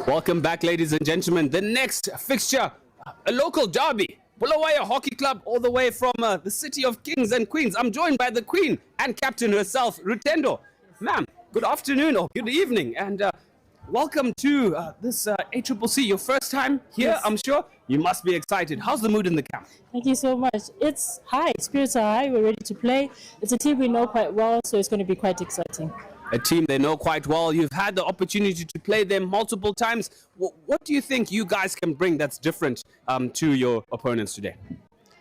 Welcome back, ladies and gentlemen. The next fixture, a local derby. Bulawayo Hockey Club, all the way from the city of kings and queens. I'm joined by the queen and captain herself, Rutendo. Ma'am, good afternoon or good evening, and welcome to this Accc. Your first time here, yes. I'm sure. You must be excited. How's the mood in the camp? Thank you so much. It's high. Spirits are high. We're ready to play. It's a team we know quite well, so it's going to be quite exciting. A team they know quite well. You've had the opportunity to play them multiple times. What do you think you guys can bring that's different to your opponents today?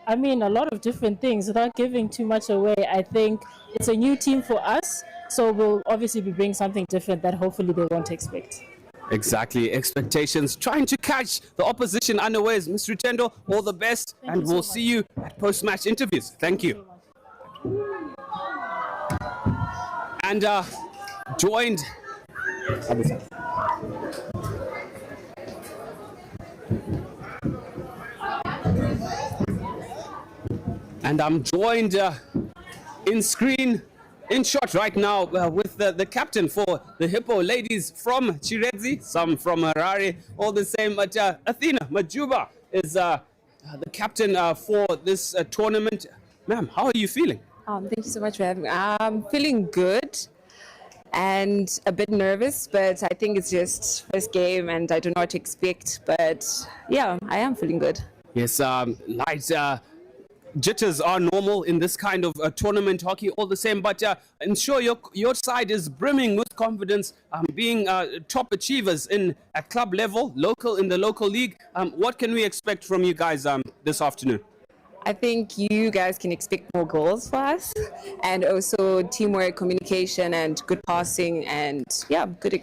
I mean, a lot of different things. Without giving too much away, I think it's a new team for us, so we'll obviously be bringing something different that hopefully they won't expect. Exactly. Expectations. Trying to catch the opposition unawares. Ms. Rutendo, all the best, and we'll see you at post-match interviews. Thank you. And joined and I'm joined in shot right now with the captain for the Hippo ladies from Chiredzi, some from Harare, all the same, but Athena Majuba is the captain for this tournament. Ma'am, how are you feeling? Thank you so much for having me. I'm feeling good and a bit nervous, but I think it's just first game and I don't know what to expect. But yeah, I am feeling good. Yes, light jitters are normal in this kind of tournament hockey, all the same. But I'm sure your side is brimming with confidence, being top achievers at club level, in the local league. What can we expect from you guys this afternoon? I think you guys can expect more goals for us, and also teamwork, communication, and good passing, and yeah, good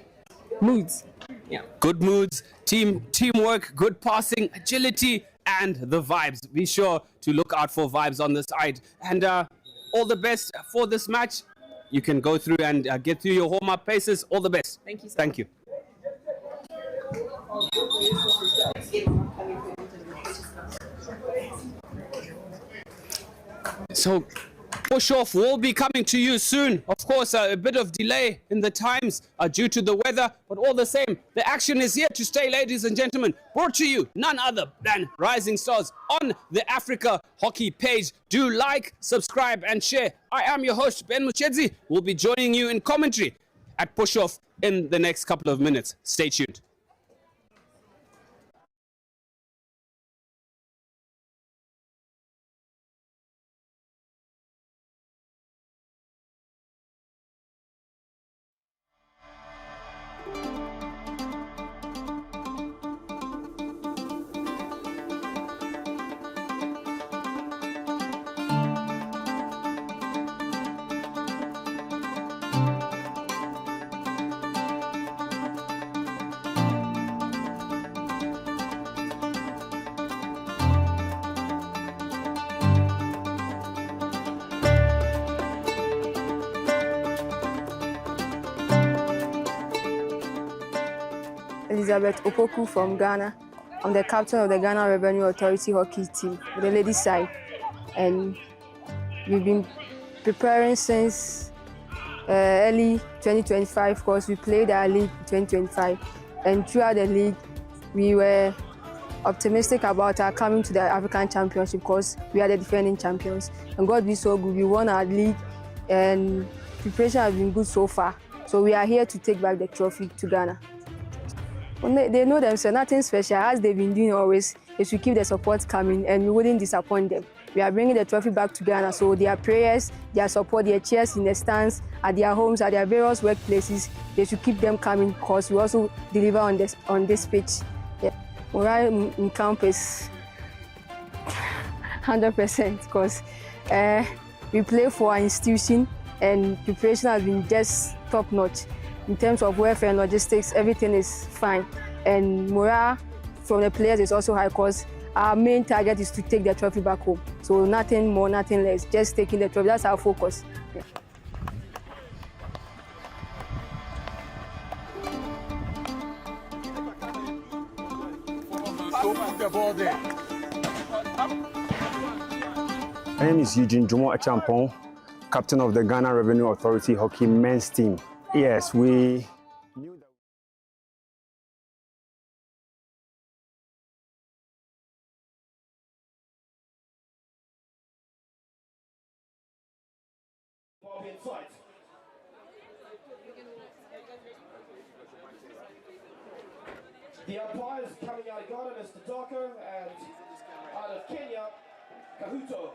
moods. Yeah. Good moods, teamwork, good passing, agility, and the vibes. Be sure to look out for vibes on this side. And all the best for this match. You can go through and get through your warm-up paces. All the best. Thank you. Thank you. So, push-off will be coming to you soon. Of course, a bit of delay in the times due to the weather, but all the same, the action is here to stay, ladies and gentlemen. Brought to you, none other than Rising Stars on the Africa Hockey page. Do like, subscribe, and share. I am your host, Ben Muchedzi. We'll be joining you in commentary at push-off in the next couple of minutes. Stay tuned. Elizabeth Opoku from Ghana. I'm the captain of the Ghana Revenue Authority hockey team, the ladies side. And we've been preparing since early 2025 because we played our league in 2025. And throughout the league, we were optimistic about our coming to the African Championship because we are the defending champions. And God be so good, we won our league and preparation has been good so far. So we are here to take back the trophy to Ghana. They know themselves, nothing special, as they've been doing always, is to keep the support coming and we wouldn't disappoint them. We are bringing the trophy back to Ghana, so their prayers, their support, their cheers in the stands, at their homes, at their various workplaces, they should keep them coming because we also deliver on this pitch. Yeah. Morale in camp is 100% because we play for our institution and preparation has been just top-notch. In terms of welfare and logistics, everything is fine. And morale from the players is also high because our main target is to take the trophy back home. So nothing more, nothing less, just taking the trophy. That's our focus. Yeah. My name is Eugene Jomo Achampong, captain of the Ghana Revenue Authority hockey men's team. Yes, we knew that. The umpires coming out of Ghana, Mr. Dako, and out of Kenya, Kahuto.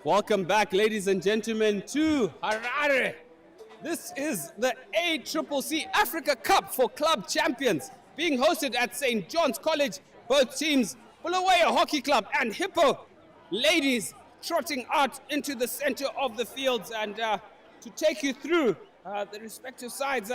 Welcome back, ladies and gentlemen, to Harare. This is the Accc Africa Cup for Club Champions, being hosted at St. John's College. Both teams, Bulawayo Hockey Club and Hippo ladies, trotting out into the center of the fields. And to take you through the respective sides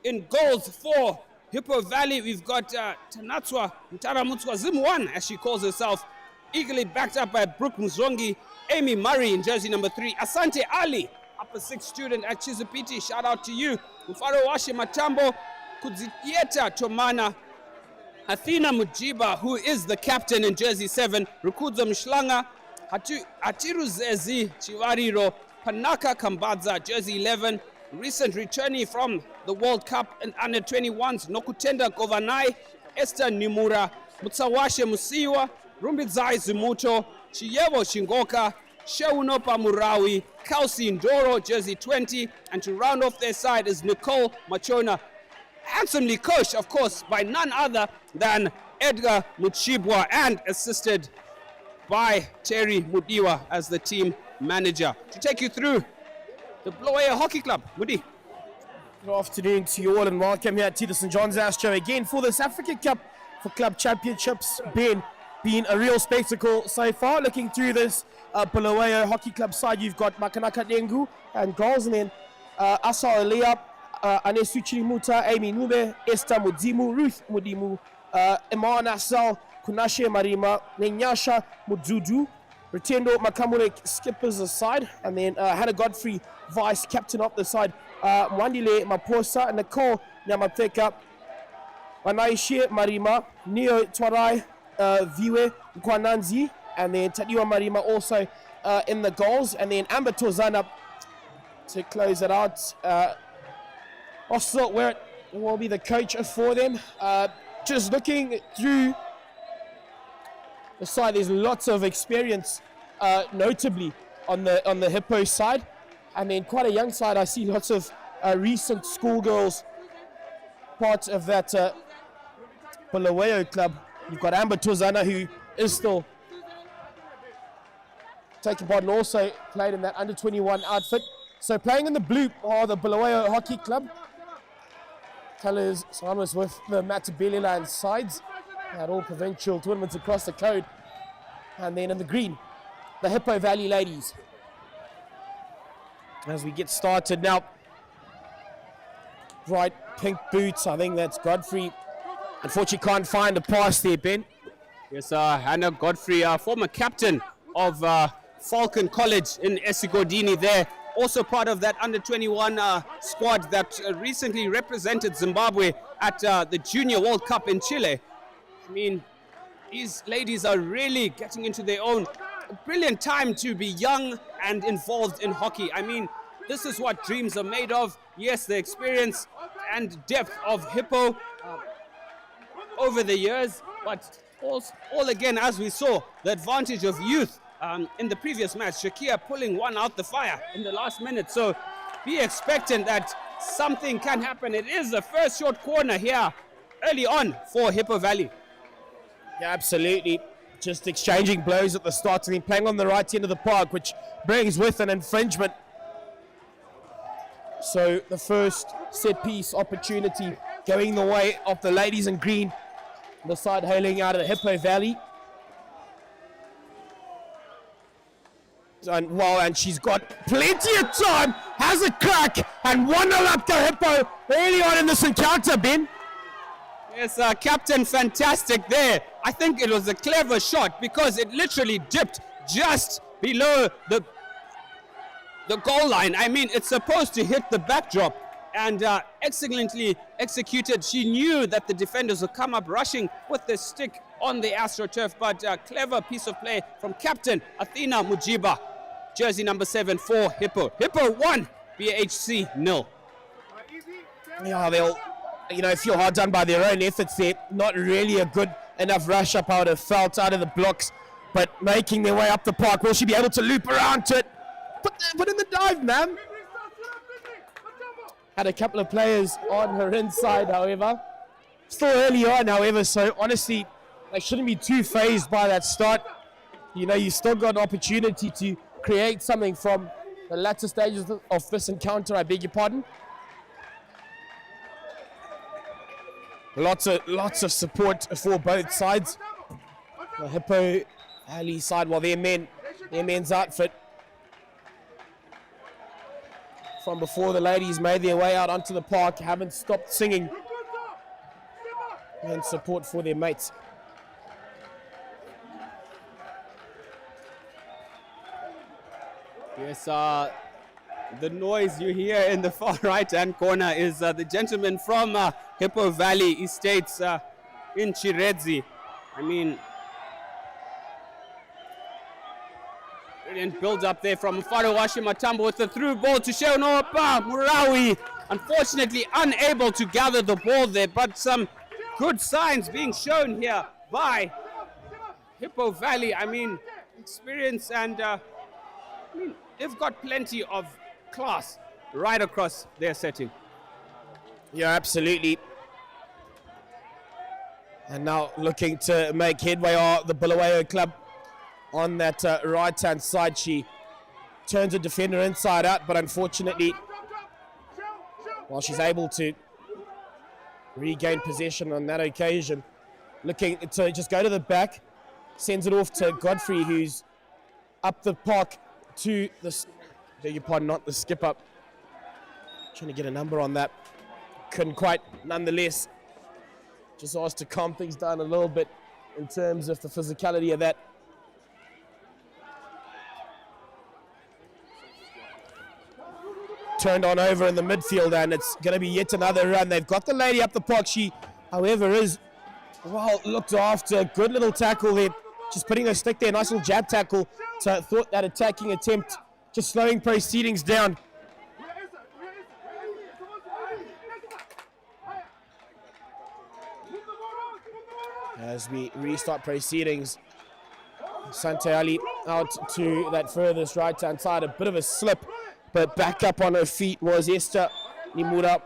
in goals for Hippo Valley, we've got Tanatswa Mtaramutswa Zimwan, as she calls herself, eagerly backed up by Brooke Muzongi, Amy Murray in jersey number 3, Asante Ali, upper 6 student at Chizupiti, shout out to you, Mfaro Washe Matambo, Kudzieta Tomana, Athena Mujiba, who is the captain in jersey 7, Rukudzo Mshlanga, Hatiru Zezi Chivariro, Panaka Kambadza, jersey 11, recent returnee from the World Cup and under 21s, Nokutenda Govanai, Esther Nimura, Mutsawashe Musiwa, Rumbidzai Zimuto, Chiyevo Shingoka, Sheunopa Murawi, Kausi Ndoro, jersey 20, and to round off their side is Nicole Machona, handsomely coached, of course, by none other than Edgar Muchibwa and assisted by Terry Mudiwa as the team manager. To take you through the Bulawayo Hockey Club, Mudi. Good afternoon to you all and welcome here to the St. John's Astro again for this African Cup for Club Championships. Been a real spectacle so far. Looking through this Bulawayo Hockey Club side, you've got Makanaka Dengu and goals, and then Asa Alea, Anesu Chirimuta, Amy Nube, Esther Mudimu, Ruth Mudimu, Emma Nassau, Kunashe Marima, Nenyasha Mudzudu, Retendo Makamurek skippers aside, and then Hannah Godfrey, vice captain of the side, Mwandile Maposa, Nicole Nyamateka, Anaishe Marima, Neo Twarai, Viwe Kwananzi, and then Tadiwa Marima also in the goals, and then Amber Tozana to close it out. Also, where it will be the coach for them. Just looking through the side, there's lots of experience, notably on the Hippo side, and then quite a young side. I see lots of recent schoolgirls part of that Bulawayo club. You've got Amber Tozana, who is still taking part and also played in that under 21 outfit. So playing in the blue are the Bulawayo Hockey Club. Colours synonymous with the Matabeleland sides at all provincial tournaments across the code. And then in the green, the Hippo Valley ladies. As we get started now, bright pink boots, I think that's Godfrey. Unfortunately can't find a pass there, Ben. Yes, Hannah Godfrey, former captain of Falcon College in Esigodini there. Also part of that under 21 squad that recently represented Zimbabwe at the Junior World Cup in Chile. I mean, these ladies are really getting into their own. A brilliant time to be young and involved in hockey. I mean, this is what dreams are made of. Yes, the experience and depth of Hippo over the years, but all again, as we saw, the advantage of youth. In the previous match, Shakia pulling one out the fire in the last minute. So be expectant that something can happen. It is the first short corner here early on for Hippo Valley. Yeah, absolutely. Just exchanging blows at the start. I mean, playing on the right end of the park, which brings with an infringement. So the first set piece opportunity going the way of the ladies in green. The side hailing out of the Hippo Valley. And she's got plenty of time. has a crack, and 1-0 up to Hippo early on in this encounter, Ben. Yes, Captain, fantastic there. I think it was a clever shot because it literally dipped just below the goal line. I mean, it's supposed to hit the backdrop, and excellently executed. She knew that the defenders would come up rushing with the stick on the AstroTurf, but clever piece of play from Captain Athena Mujiba, jersey number 7 for Hippo. Hippo 1, BHC 0. Yeah, they'll, feel hard done by their own efforts there. Not really a good enough rush up, I would have felt, out of the blocks, but making their way up the park. Will she be able to loop around to it? Put in the dive, man. Had a couple of players on her inside, however. Still early on, however, so honestly, they shouldn't be too phased by that start. You still got an opportunity to create something from the latter stages of this encounter, I beg your pardon. Lots of support for both sides. The Hippo Ali side, while their men's outfit from before the ladies made their way out onto the park haven't stopped singing and support for their mates. Yes, the noise you hear in the far right-hand corner is the gentleman from Hippo Valley Estates in Chiredzi. I mean, brilliant build-up there from Farowashi Matambo with the through ball to Sheonopa Murawi. Unfortunately, unable to gather the ball there, but some good signs being shown here by Hippo Valley. I mean, experience and they've got plenty of class right across their setting. Yeah, absolutely. And now looking to make headway are the Bulawayo club on that right-hand side. She turns a defender inside out, but unfortunately, while she's able to regain possession on that occasion, looking to just go to the back, sends it off to Godfrey, who's up the park to the, beg your pardon, not the skip up. Trying to get a number on that. Couldn't quite, nonetheless. Just asked to calm things down a little bit in terms of the physicality of that. Turned on over in the midfield, and it's going to be yet another run. They've got the lady up the park. She, however, is well looked after. Good little tackle there. Just putting her stick there. Nice little jab tackle. So thought that attacking attempt just slowing proceedings down. As we restart proceedings, Sante Ali out to that furthest right-hand side. A bit of a slip, but back up on her feet was Esther Nimura.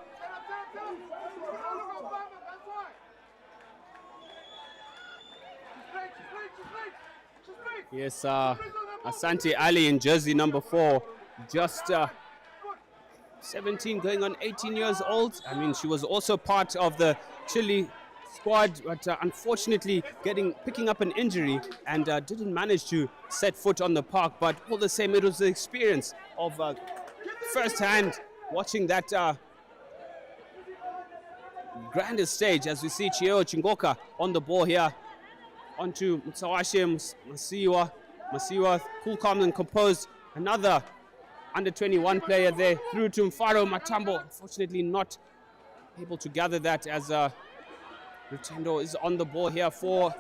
Yes, Asante Ali in jersey number 4, just 17 going on 18 years old. I mean, she was also part of the Chile squad, but unfortunately picking up an injury and didn't manage to set foot on the park. But all the same, it was the experience of first-hand watching that grandest stage as we see Chio Chingoka on the ball here. Onto Mtsawashe Masiwa, cool, calm and composed. Another under-21 player there through to Mfaro Matambo. Unfortunately not able to gather that as Rutendo is on the ball here for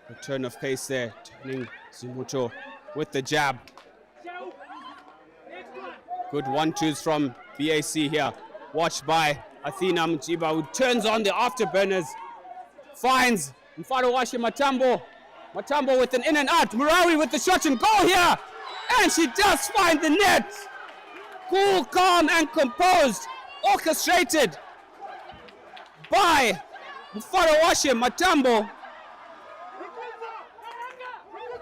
return of pace there. Turning Zimuto with the jab. Good 1-2s from BAC here. Watched by Athena Mjiba, who turns on the afterburners. Finds Mfarowashi Matambo. Matambo with an in and out. Murawi with the shot and goal here. And she does find the net. Cool, calm and composed. Orchestrated by Mfarowashi Matambo.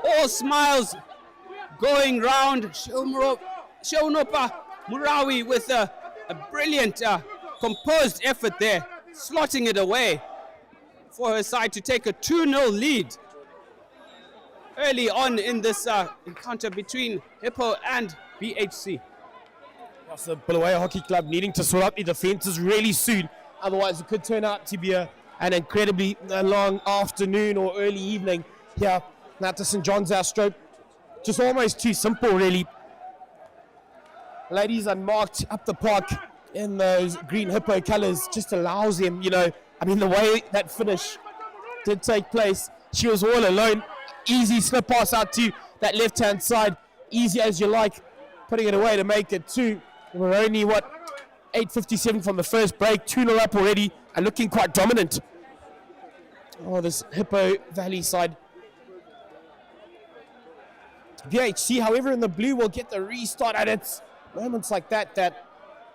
All smiles going round. Sheonopa Murawi with a brilliant composed effort there, slotting it away for her side to take a 2-0 lead. early on in this encounter between Hippo and BHC. That's the Bulawayo Hockey Club needing to sort out the defences really soon. Otherwise, it could turn out to be an incredibly long afternoon or early evening here at the St. John's House stroke. Just almost too simple, really. Ladies unmarked up the park in those green Hippo colours just allows them, you know, I mean, the way that finish did take place, she was all alone. Easy slip pass out to that left-hand side. Easy as you like, putting it away to make it 2. We're only, 8:57 from the first break, 2-0 up already, and looking quite dominant. Oh, this Hippo Valley side. BHC, however, in the blue will get the restart, and it's moments like that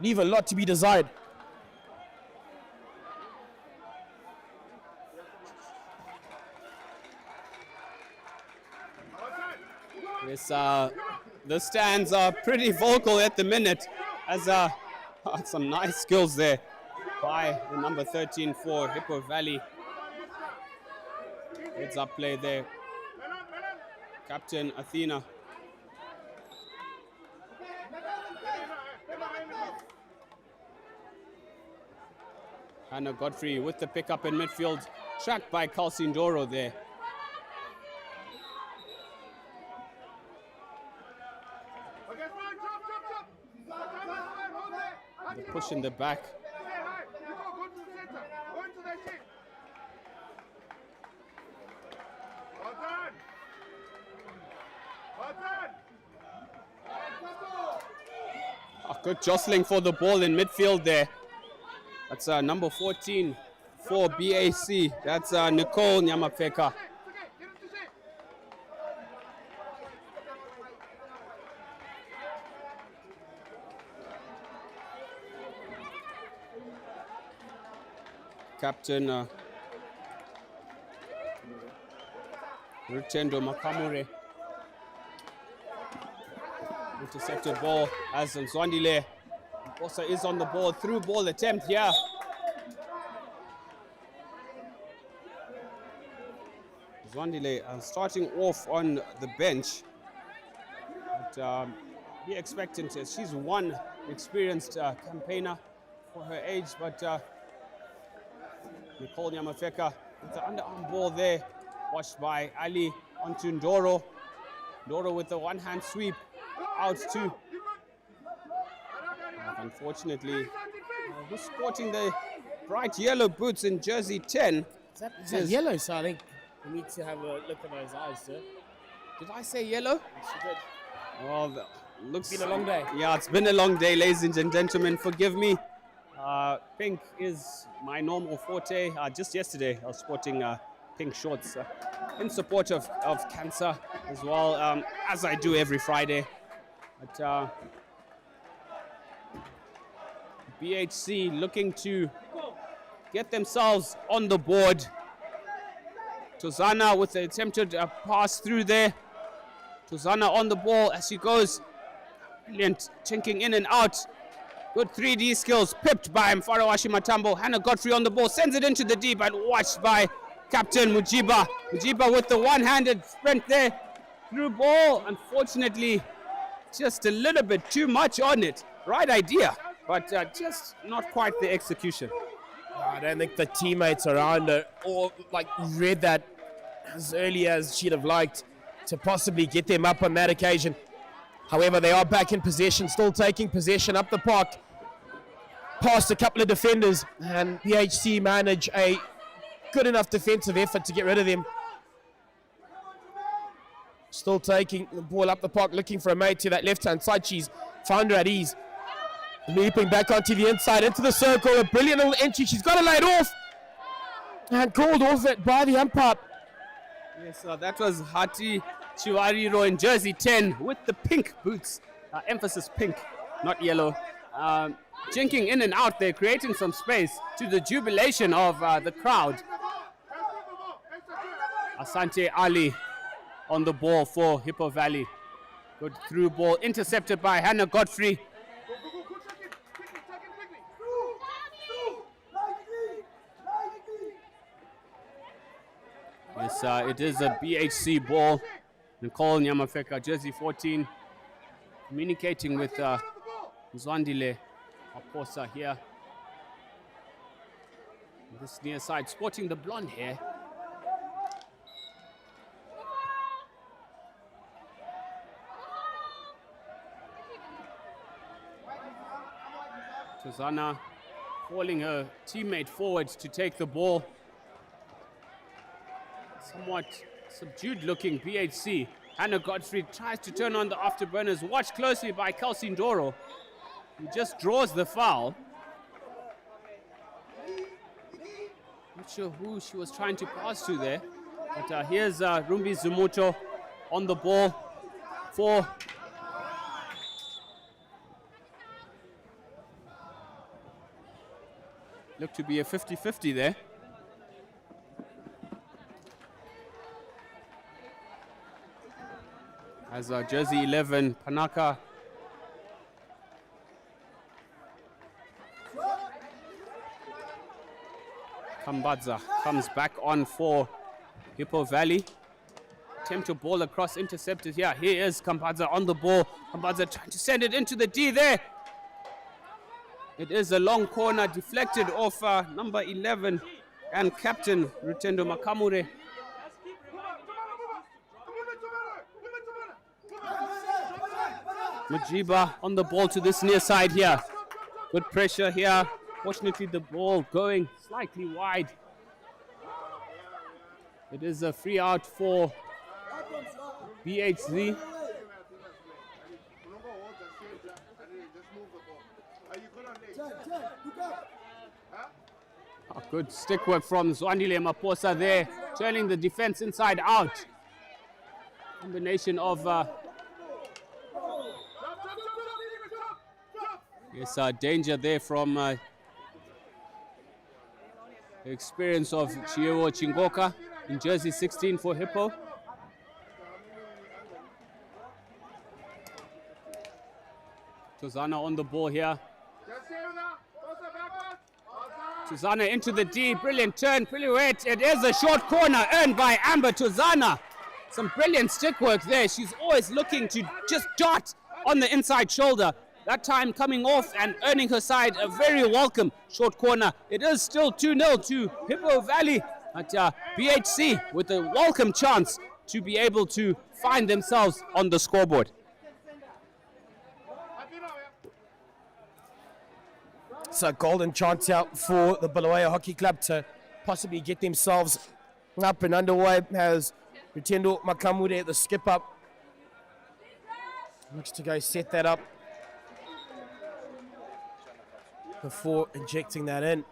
leave a lot to be desired. Yes, the stands are pretty vocal at the minute, as some nice skills there by the number 13 for Hippo Valley. Heads up play there. Captain Athena. Hannah Godfrey with the pickup in midfield, tracked by Calcindoro there. The push in the back. Oh, good jostling for the ball in midfield there. That's number 14 for BAC. That's Nicole Nyamapeka. Captain Rutendo Makamure. Intercepted ball as Zwandile also is on the ball. Through ball attempt here. Zwandile starting off on the bench. But be expectant as she's one experienced campaigner for her age. But Nicole Nyamafeka with the underarm ball there. Washed by Ali onto Ndoro. Ndoro with the one-hand sweep out to. Unfortunately, who's sporting the bright yellow boots in jersey 10? Is that yellow, so I think we need to have a look at those eyes, sir. Did I say yellow? Yes, you did. Oh, looks It's been a long day. Yeah, it's been a long day, ladies and gentlemen. Forgive me. Pink is my normal forte. Just yesterday, I was sporting pink shorts in support of cancer as well, as I do every Friday. But BHC looking to get themselves on the board. Tozana with the attempted pass through there. Tozana on the ball as she goes. Brilliant, chinking in and out. Good 3D skills, pipped by Mfarawashi Matambo. Hannah Godfrey on the ball, sends it into the deep and watched by Captain Mujiba. Mujiba with the one-handed sprint there. Through ball, unfortunately, just a little bit too much on it. Right idea, but just not quite the execution. I don't think the teammates around her or read that as early as she'd have liked to possibly get them up on that occasion. However, they are back in possession, still taking possession up the park. Past a couple of defenders, and BHC manage a good enough defensive effort to get rid of them. Still taking the ball up the park, looking for a mate to that left-hand side. She's found her at ease. Leaping back onto the inside, into the circle. A brilliant little entry. She's got to lay it off. And called off it by the umpire. Yes, that was Hati Chiwariro in jersey 10 with the pink boots. Emphasis pink, not yellow. Jinking in and out there, creating some space to the jubilation of the crowd. Asante Ali on the ball for Hippo Valley. Good through ball, intercepted by Hannah Godfrey. Yes, it is a BHC ball. Nicole Nyamafeka, jersey 14, communicating with Zwandile Aposa here. This near side, sporting the blonde hair. Tozana calling her teammate forward to take the ball. Somewhat subdued looking BHC. Hannah Godfrey tries to turn on the afterburners. Watched closely by Kelsey Ndoro, who just draws the foul. Not sure who she was trying to pass to there. But here's Rumbi Zumuto on the ball for looked to be a 50-50 there. As jersey 11, Panaka Kambadza comes back on for Hippo Valley. Attempt to ball across, intercepted here. Here is Kambadza on the ball. Kambadza trying to send it into the D there. It is a long corner deflected off number 11 and captain Rutendo Makamure. Majiba on the ball to this near side here. Good pressure here. Fortunately, the ball going slightly wide. It is a free out for BHZ. Oh, good stick work from Zwandile Maposa there, turning the defense inside out. Combination of yes, danger there from the experience of Chiewo Chingoka in jersey 16 for Hippo. Tozana on the ball here. Tozana into the D, brilliant turn, pirouette. It is a short corner earned by Amber Tozana. Some brilliant stick work there. She's always looking to just dot on the inside shoulder. That time coming off and earning her side a very welcome short corner. It is still 2-0 to Hippo Valley, but BHC with a welcome chance to be able to find themselves on the scoreboard. It's a golden chance out for the Bulawayo Hockey Club to possibly get themselves up and underway. Has Rutendo Makamure, the skip up, looks to go set that up before injecting that in.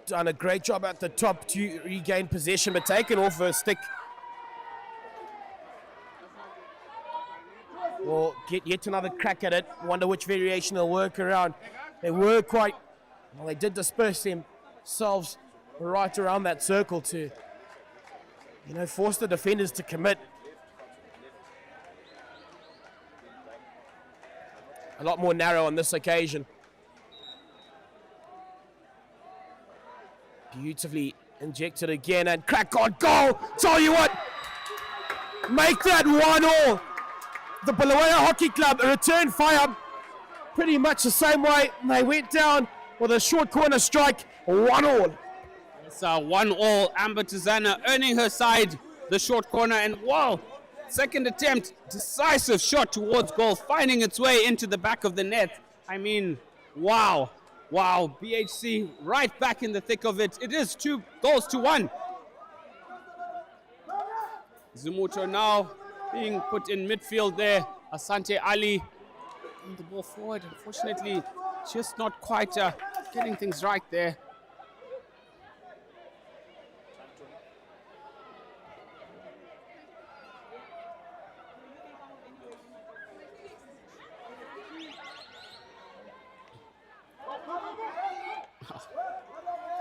Done a great job at the top to regain possession, but taken off her stick. We'll get yet another crack at it. Wonder which variation they'll work around. They were quite, well, they did disperse themselves right around that circle to, you know, force the defenders to commit. A lot more narrow on this occasion. Beautifully injected again and crack on goal. Tell you what, make that 1-1. The Bulawayo Hockey Club return fire pretty much the same way they went down with a short corner strike, 1-1. It's 1-1. Amber Tozana earning her side the short corner, and wow, second attempt, decisive shot towards goal, finding its way into the back of the net. I mean, wow, BHC right back in the thick of it. It is 2-1. Zumuto now being put in midfield there. Asante Ali the ball forward, unfortunately just not quite getting things right there.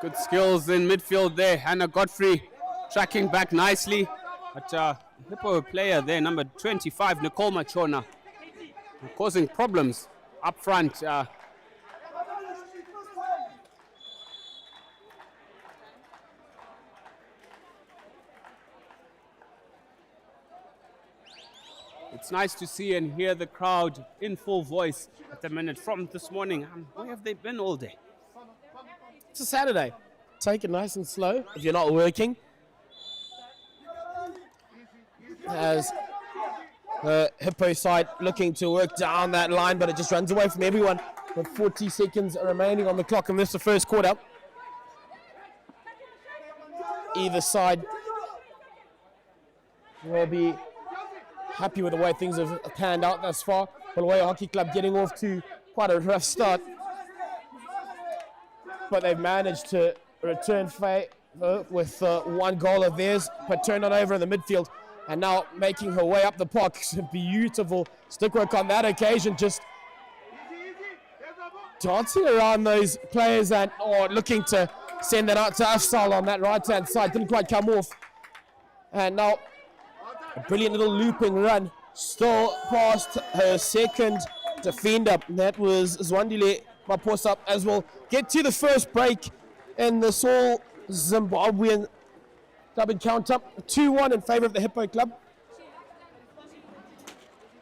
Good skills in midfield there. Hannah Godfrey tracking back nicely. But Hippo player there, number 25, Nicole Machona, causing problems up front. It's nice to see and hear the crowd in full voice at the minute from this morning. Where have they been all day? It's a Saturday. Take it nice and slow if you're not working. As the Hippo side looking to work down that line, but it just runs away from everyone with 40 seconds remaining on the clock, and this is the first quarter. Either side will be happy with the way things have panned out thus far. Bulawayo Hockey Club getting off to quite a rough start, but they've managed to return favor with one goal of theirs, but turned on over in the midfield, and now making her way up the park. Beautiful stick work on that occasion, just dancing around those players and looking to send that out to Afsal on that right hand side. Didn't quite come off, and now a brilliant little looping run, still past her second defender. That was Zwandile Maposa, as we'll get to the first break in this all Zimbabwean club encounter. 2-1 in favour of the Hippo Club.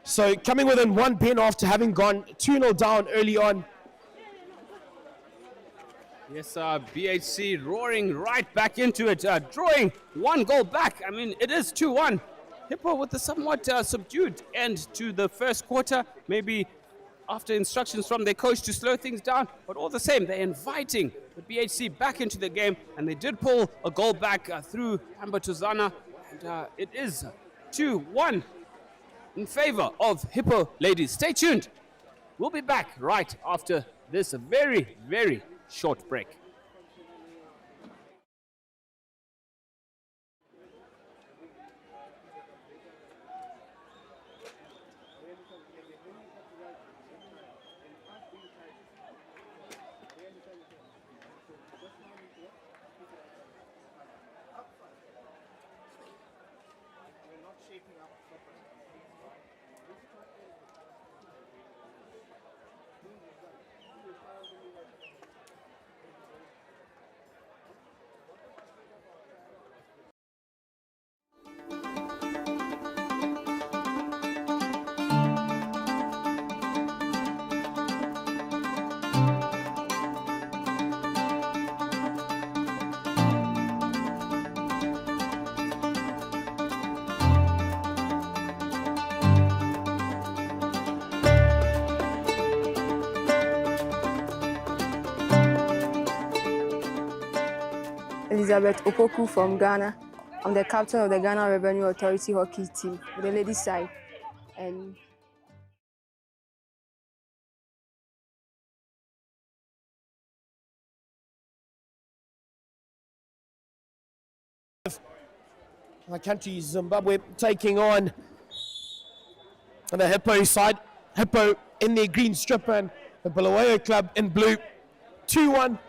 So coming within one pen after having gone 2-0 down early on. Yes, BHC roaring right back into it, drawing one goal back. I mean, it is 2-1. Hippo with a somewhat subdued end to the first quarter, maybe after instructions from their coach to slow things down, but all the same, they're inviting the BHC back into the game, and they did pull a goal back through Amber Tuzana, and it is 2-1 in favor of Hippo ladies. Stay tuned. We'll be back right after this very, very short break. Elizabeth Opoku from Ghana. I'm the captain of the Ghana Revenue Authority hockey team with the ladies side. And my country, Zimbabwe, taking on the Hippo side. Hippo in their green strip and the Bulawayo Club in blue. 2-1.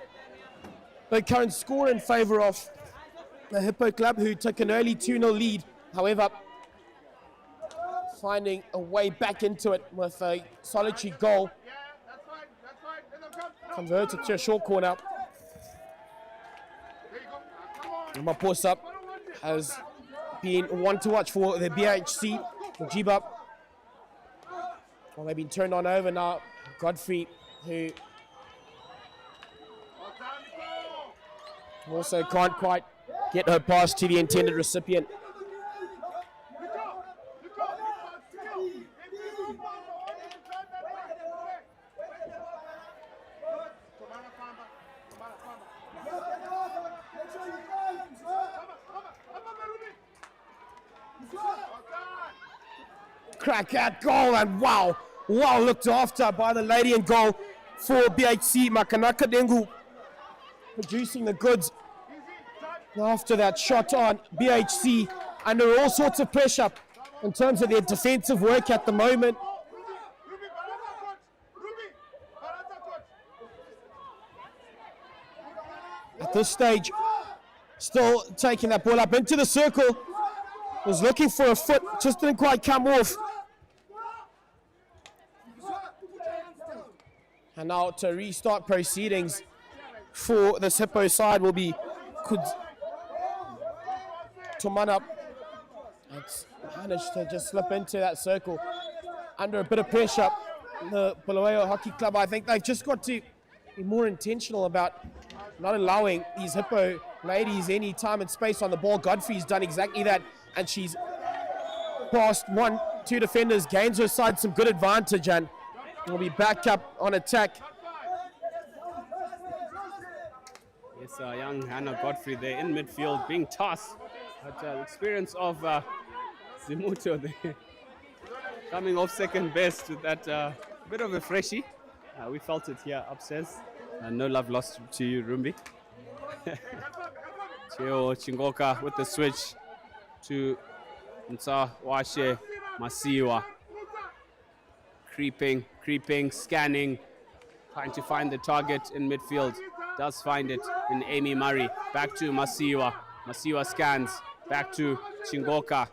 The current score in favour of the Hippo Club, who took an early 2-0 lead. However, finding a way back into it with a solitary goal. Converted to a short corner. Maposa has been one to watch for the BHC. Mujiba, well, they've been turned on over now. Godfrey, who also can't quite get her pass to the intended recipient. Crack at goal, and wow, looked after by the lady in goal for BHC. Makanaka Dengu producing the goods after that shot on BHC, under all sorts of pressure in terms of their defensive work at the moment. At this stage, still taking that ball up into the circle, was looking for a foot, just didn't quite come off. And now to restart proceedings for this Hippo side will be Tomana. That's managed to just slip into that circle under a bit of pressure. The Bulawayo Hockey Club, I think they've just got to be more intentional about not allowing these Hippo ladies any time and space on the ball. Godfrey's done exactly that, and she's past 1-2 defenders, gains her side some good advantage, and will be back up on attack. Yes, young Hannah Godfrey there in midfield being tossed. But the experience of Zimuto there coming off second best with that bit of a freshie. We felt it here upstairs. No love lost to you, Rumbi. Cheo Chingoka with the switch to Nsa Washe Masiwa. Creeping, scanning, trying to find the target in midfield. Does find it in Amy Murray. Back to Masiwa. Masiwa scans. Back to Chingoka.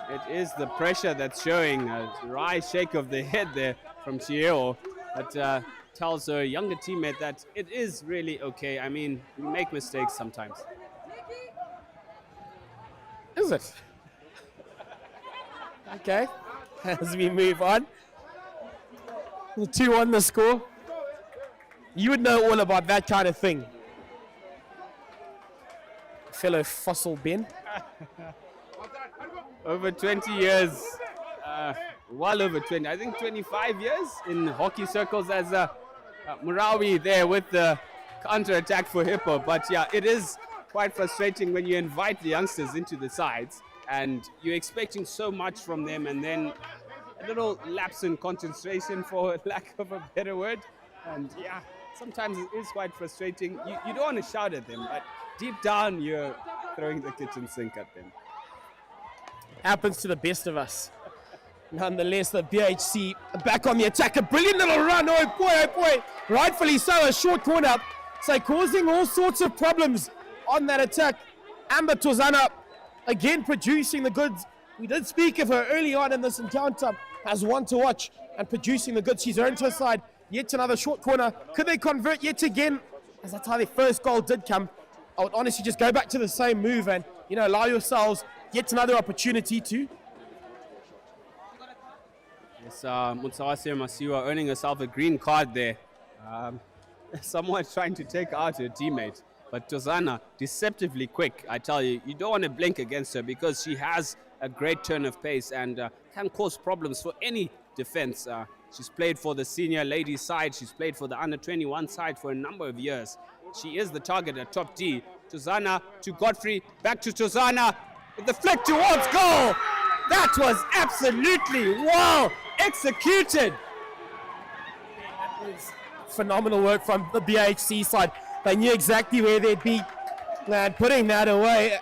It is the pressure that's showing. A wry shake of the head there from Cheo. But tells her younger teammate that it is really okay. I mean, we make mistakes sometimes. Is it? Okay, as we move on. 2-1 the score. You would know all about that kind of thing. Fellow fossil Ben. Over 20 years, well over 20, I think 25 years in hockey circles as Murawi there with the counter-attack for Hippo. But yeah, it is quite frustrating when you invite the youngsters into the sides and you're expecting so much from them, and then a little lapse in concentration, for lack of a better word. And yeah, sometimes it is quite frustrating. You don't want to shout at them, but deep down you're throwing the kitchen sink at them. Happens to the best of us. Nonetheless, the BHC back on the attack. A brilliant little run. Oh boy. Rightfully so, a short corner. So causing all sorts of problems on that attack. Amber Tozana again producing the goods. We did speak of her early on in this encounter as one to watch and producing the goods. She's earned her side. Yet another short corner. Could they convert yet again? As that's how their first goal did come. I would honestly just go back to the same move and, allow yourselves yet another opportunity to. Yes, Mutsawase Masiwa earning herself a green card there. Somewhat trying to take out her teammate. But Tozana, deceptively quick. I tell you, you don't want to blink against her because she has a great turn of pace and can cause problems for any defense. She's played for the senior ladies side. She's played for the under-21 side for a number of years. She is the target at top D. Tozana to Godfrey, back to Tozana. With the flick towards goal. That was absolutely well executed. Phenomenal work from the BHC side. They knew exactly where they'd be and putting that away.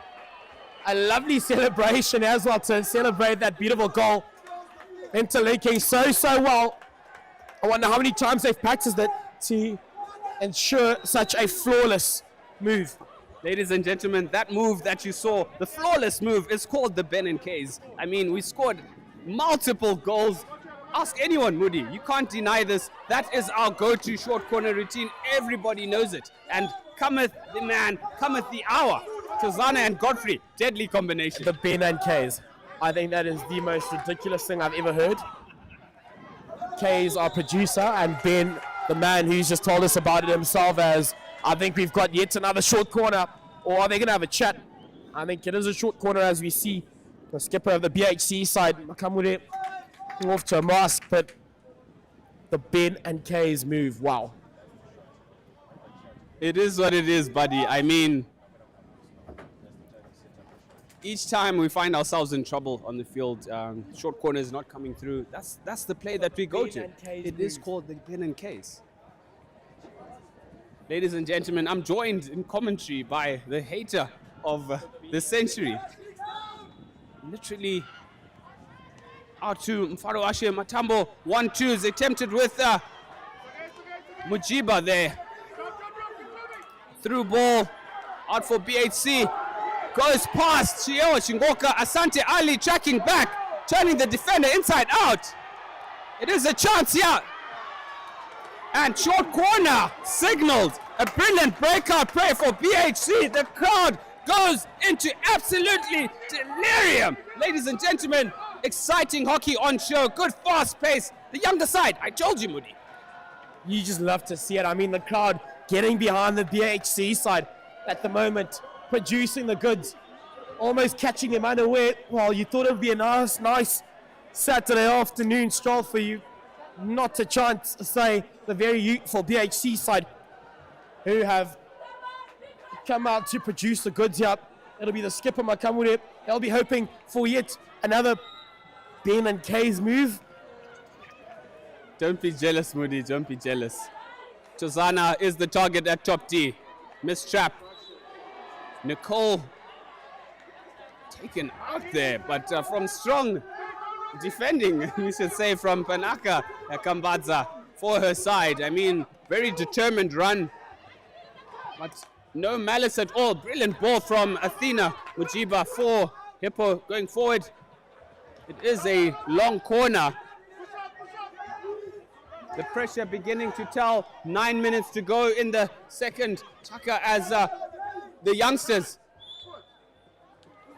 A lovely celebration as well to celebrate that beautiful goal. Interlinking so well. I wonder how many times they've practiced it to ensure such a flawless move. Ladies and gentlemen, that move that you saw, the flawless move, is called the Ben and K's. I mean, we scored multiple goals. Ask anyone, Moody. You can't deny this. That is our go-to short corner routine. Everybody knows it. And cometh the man, cometh the hour. Tozana and Godfrey, deadly combination. The Ben and K's. I think that is the most ridiculous thing I've ever heard. K's our producer, and Ben, the man who's just told us about it himself, as I think we've got yet another short corner, or are they going to have a chat? I think it is a short corner as we see the skipper of the BHC side, Makamure, off to a mask, but the Ben and K's move, wow. It is what it is, buddy. I mean, each time we find ourselves in trouble on the field, short corners not coming through, that's the play that we go to. It is called the Ben and K's. Ladies and gentlemen, I'm joined in commentary by the hater of the century. Literally out to Mfaro Ashe Matambo. 1-2 is attempted with Mujiba there. Through ball out for BHC. Goes past Chio Chingoka. Asante Ali tracking back, turning the defender inside out. It is a chance here. And short corner signaled. A brilliant breakout play for BHC. The crowd goes into absolutely delirium. Ladies and gentlemen, exciting hockey on show. Good fast pace. The younger side, I told you, Moody. You just love to see it. I mean, the crowd getting behind the BHC side at the moment, producing the goods, almost catching him unaware. Well, you thought it would be a nice Saturday afternoon stroll for you. Not a chance to say the very youthful BHC side who have come out to produce the goods here. It'll be the skipper, Makamure. They'll be hoping for yet another Ben and K's move. Don't be jealous, Moody. Don't be jealous. Tozana is the target at top D. Miss Trap. Nicole taken out there, but from strong defending, we should say, from Panaka Kambadza for her side. I mean, very determined run, but no malice at all. Brilliant ball from Athena Mujiba for Hippo going forward. It is a long corner. The pressure beginning to tell. 9 minutes to go in the second. Tucker as the youngsters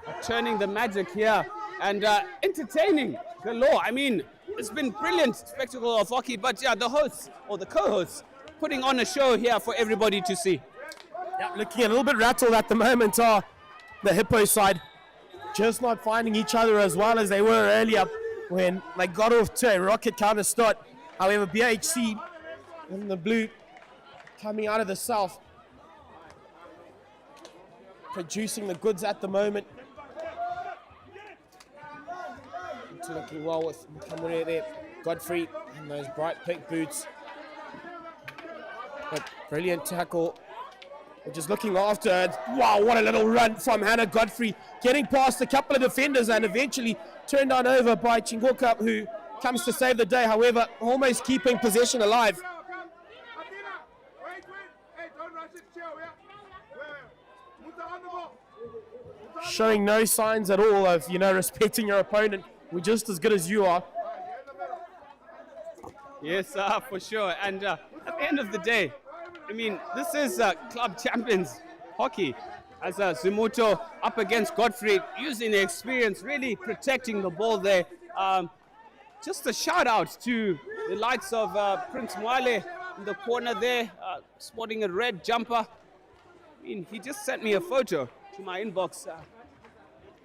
are turning the magic here and entertaining galore. I mean, it's been brilliant spectacle of hockey, but yeah, the hosts or the co-hosts putting on a show here for everybody to see. Yeah, looking a little bit rattled at the moment are the Hippo side. Just not finding each other as well as they were earlier when they got off to a rocket counter start. However, BHC in the blue coming out of the south, producing the goods at the moment. It's looking well with Kamure there. Godfrey and those bright pink boots. But brilliant tackle. We're just looking after it. Wow, what a little run from Hannah Godfrey. Getting past a couple of defenders and eventually turned on over by Chingoka, who comes to save the day, however, almost keeping possession alive. Showing no signs at all of, respecting your opponent. We're just as good as you are. Yes, for sure. And at the end of the day, I mean, this is club champions hockey. As Zimuto up against Godfrey, using the experience, really protecting the ball there. Just a shout out to the likes of Prince Mwale in the corner there, sporting a red jumper. I mean, he just sent me a photo to my inbox.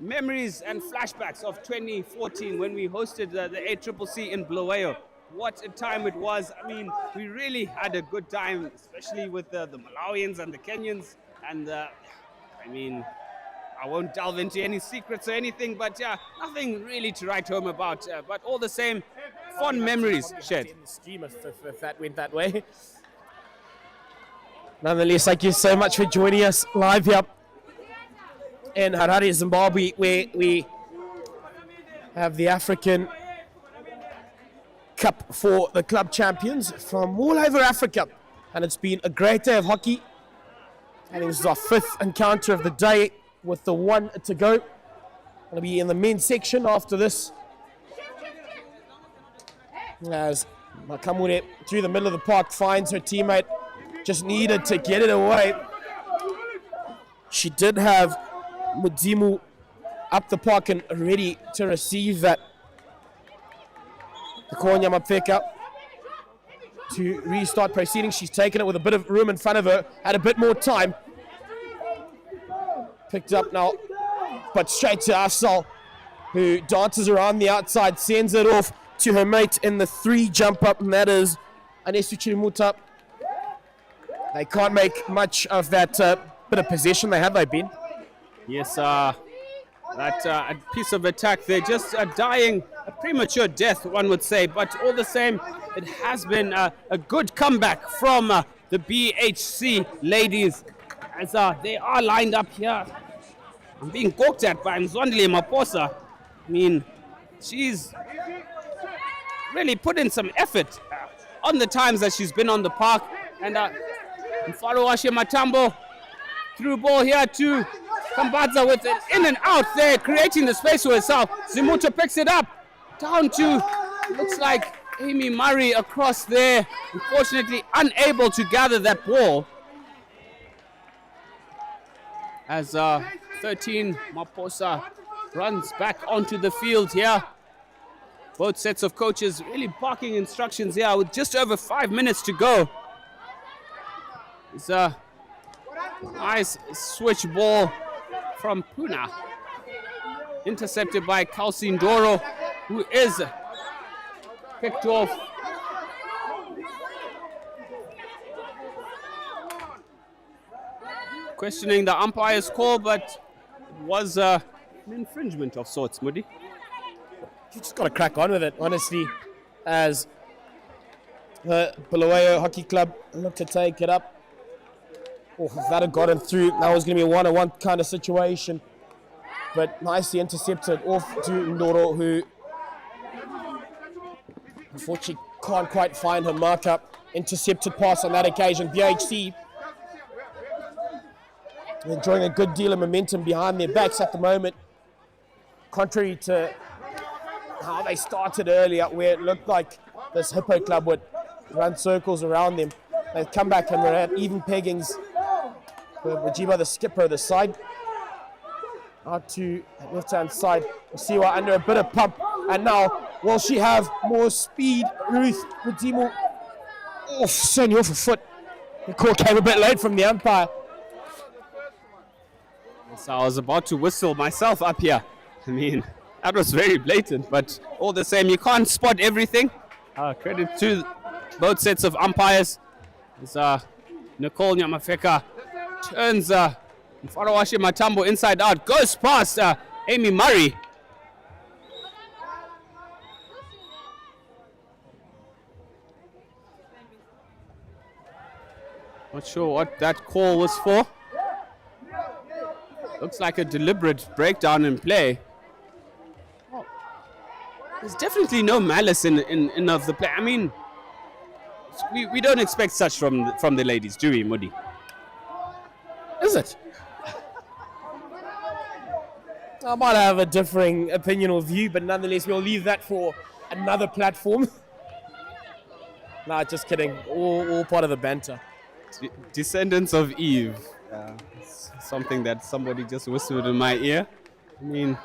Memories and flashbacks of 2014 when we hosted the Accc in Bulawayo. What a time it was. I mean, we really had a good time, especially with the Malawians and the Kenyans. And I mean, I won't delve into any secrets or anything, but yeah, nothing really to write home about. But all the same, fond memories shared. In the stream if that went that way. Nonetheless, thank you so much for joining us live here in Harare, Zimbabwe, where we have the African Cup for the club champions from all over Africa. And it's been a great day of hockey. And this is our fifth encounter of the day with the one to go. Going to be in the men's section after this. As Makamure through the middle of the park finds her teammate. Just needed to get it away. She did have Mudzimu up the park and ready to receive that. The Konya Mapfeka to restart proceedings. She's taken it with a bit of room in front of her, had a bit more time. Picked up now, but straight to Asal, who dances around the outside, sends it off to her mate in the 3 jump up, and that is Anesu Chirimuta. They can't make much of that bit of possession they have, been. Yes, that piece of attack there, just dying a premature death, one would say. But all the same, it has been a good comeback from the BHC ladies, as they are lined up here. I'm being gawked at by Mzwandile Maposa. I mean, she's really put in some effort on the times that she's been on the park. And Mfaroashe Matambo, through ball here to Kambadza with it in and out there, creating the space for herself. Zimuto picks it up, down to, looks like Amy Murray across there. Unfortunately, unable to gather that ball. as 13 Maposa runs back onto the field here. Both sets of coaches really barking instructions here with just over 5 minutes to go. It's a nice switch ball from Puna. Intercepted by Calcindoro, who is picked off. Questioning the umpire's call, but it was an infringement of sorts, Moody. You just got to crack on with it, honestly, as the Bulawayo Hockey Club look to take it up. Oh, if that had gotten through, that was going to be a one-on-one kind of situation. But nicely intercepted off to Ndoro, who unfortunately can't quite find her mark-up. Intercepted pass on that occasion. BHC enjoying a good deal of momentum behind their backs at the moment. Contrary to how they started earlier, where it looked like this Hippo club would run circles around them. They've come back and they're at even peggings. Rajiva, the skipper, the side out to the left-hand side. Siwa under a bit of pump, and now will she have more speed? Ruth Mudimo, oh, certainly off a foot. The call came a bit late from the umpire. So I was about to whistle myself up here. I mean, that was very blatant, but all the same, you can't spot everything. Credit to both sets of umpires. As Nicole Nyamafeka turns Farawashe Matambo inside out, goes past Amy Murray. Not sure what that call was for. Looks like a deliberate breakdown in play. There's definitely no malice in of the play. I mean, we don't expect such from the ladies, do we, Mudi? Is it? I might have a differing opinion or view, but nonetheless, we'll leave that for another platform. Nah, just kidding. All part of the banter. Descendants of Eve. Something that somebody just whispered in my ear. I mean,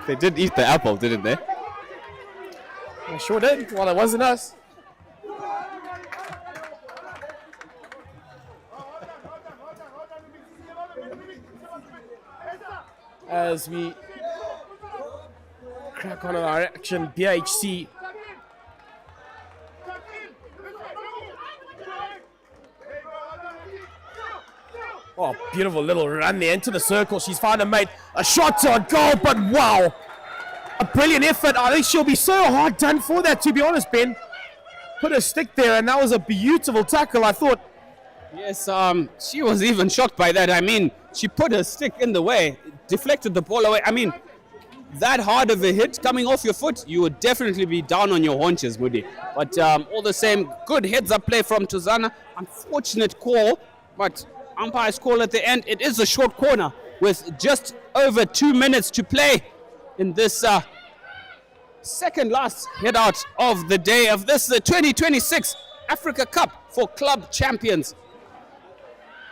they did eat the apple, didn't they? I sure did. Well, it wasn't us. As we crack on our action, BHC oh, beautiful little run there into the circle. She's found a mate. A shot on goal, but wow. A brilliant effort. I think she'll be so hard done for that, to be honest, Ben. Put a stick there, and that was a beautiful tackle, I thought. Yes, she was even shocked by that. I mean, she put her stick in the way, deflected the ball away. I mean, that hard of a hit coming off your foot, you would definitely be down on your haunches, Moody. But all the same, good heads-up play from Tuzana. Unfortunate call, but umpire's call at the end. It is a short corner with just over 2 minutes to play in this second last hit out of the day of this 2026 Africa Cup for club champions.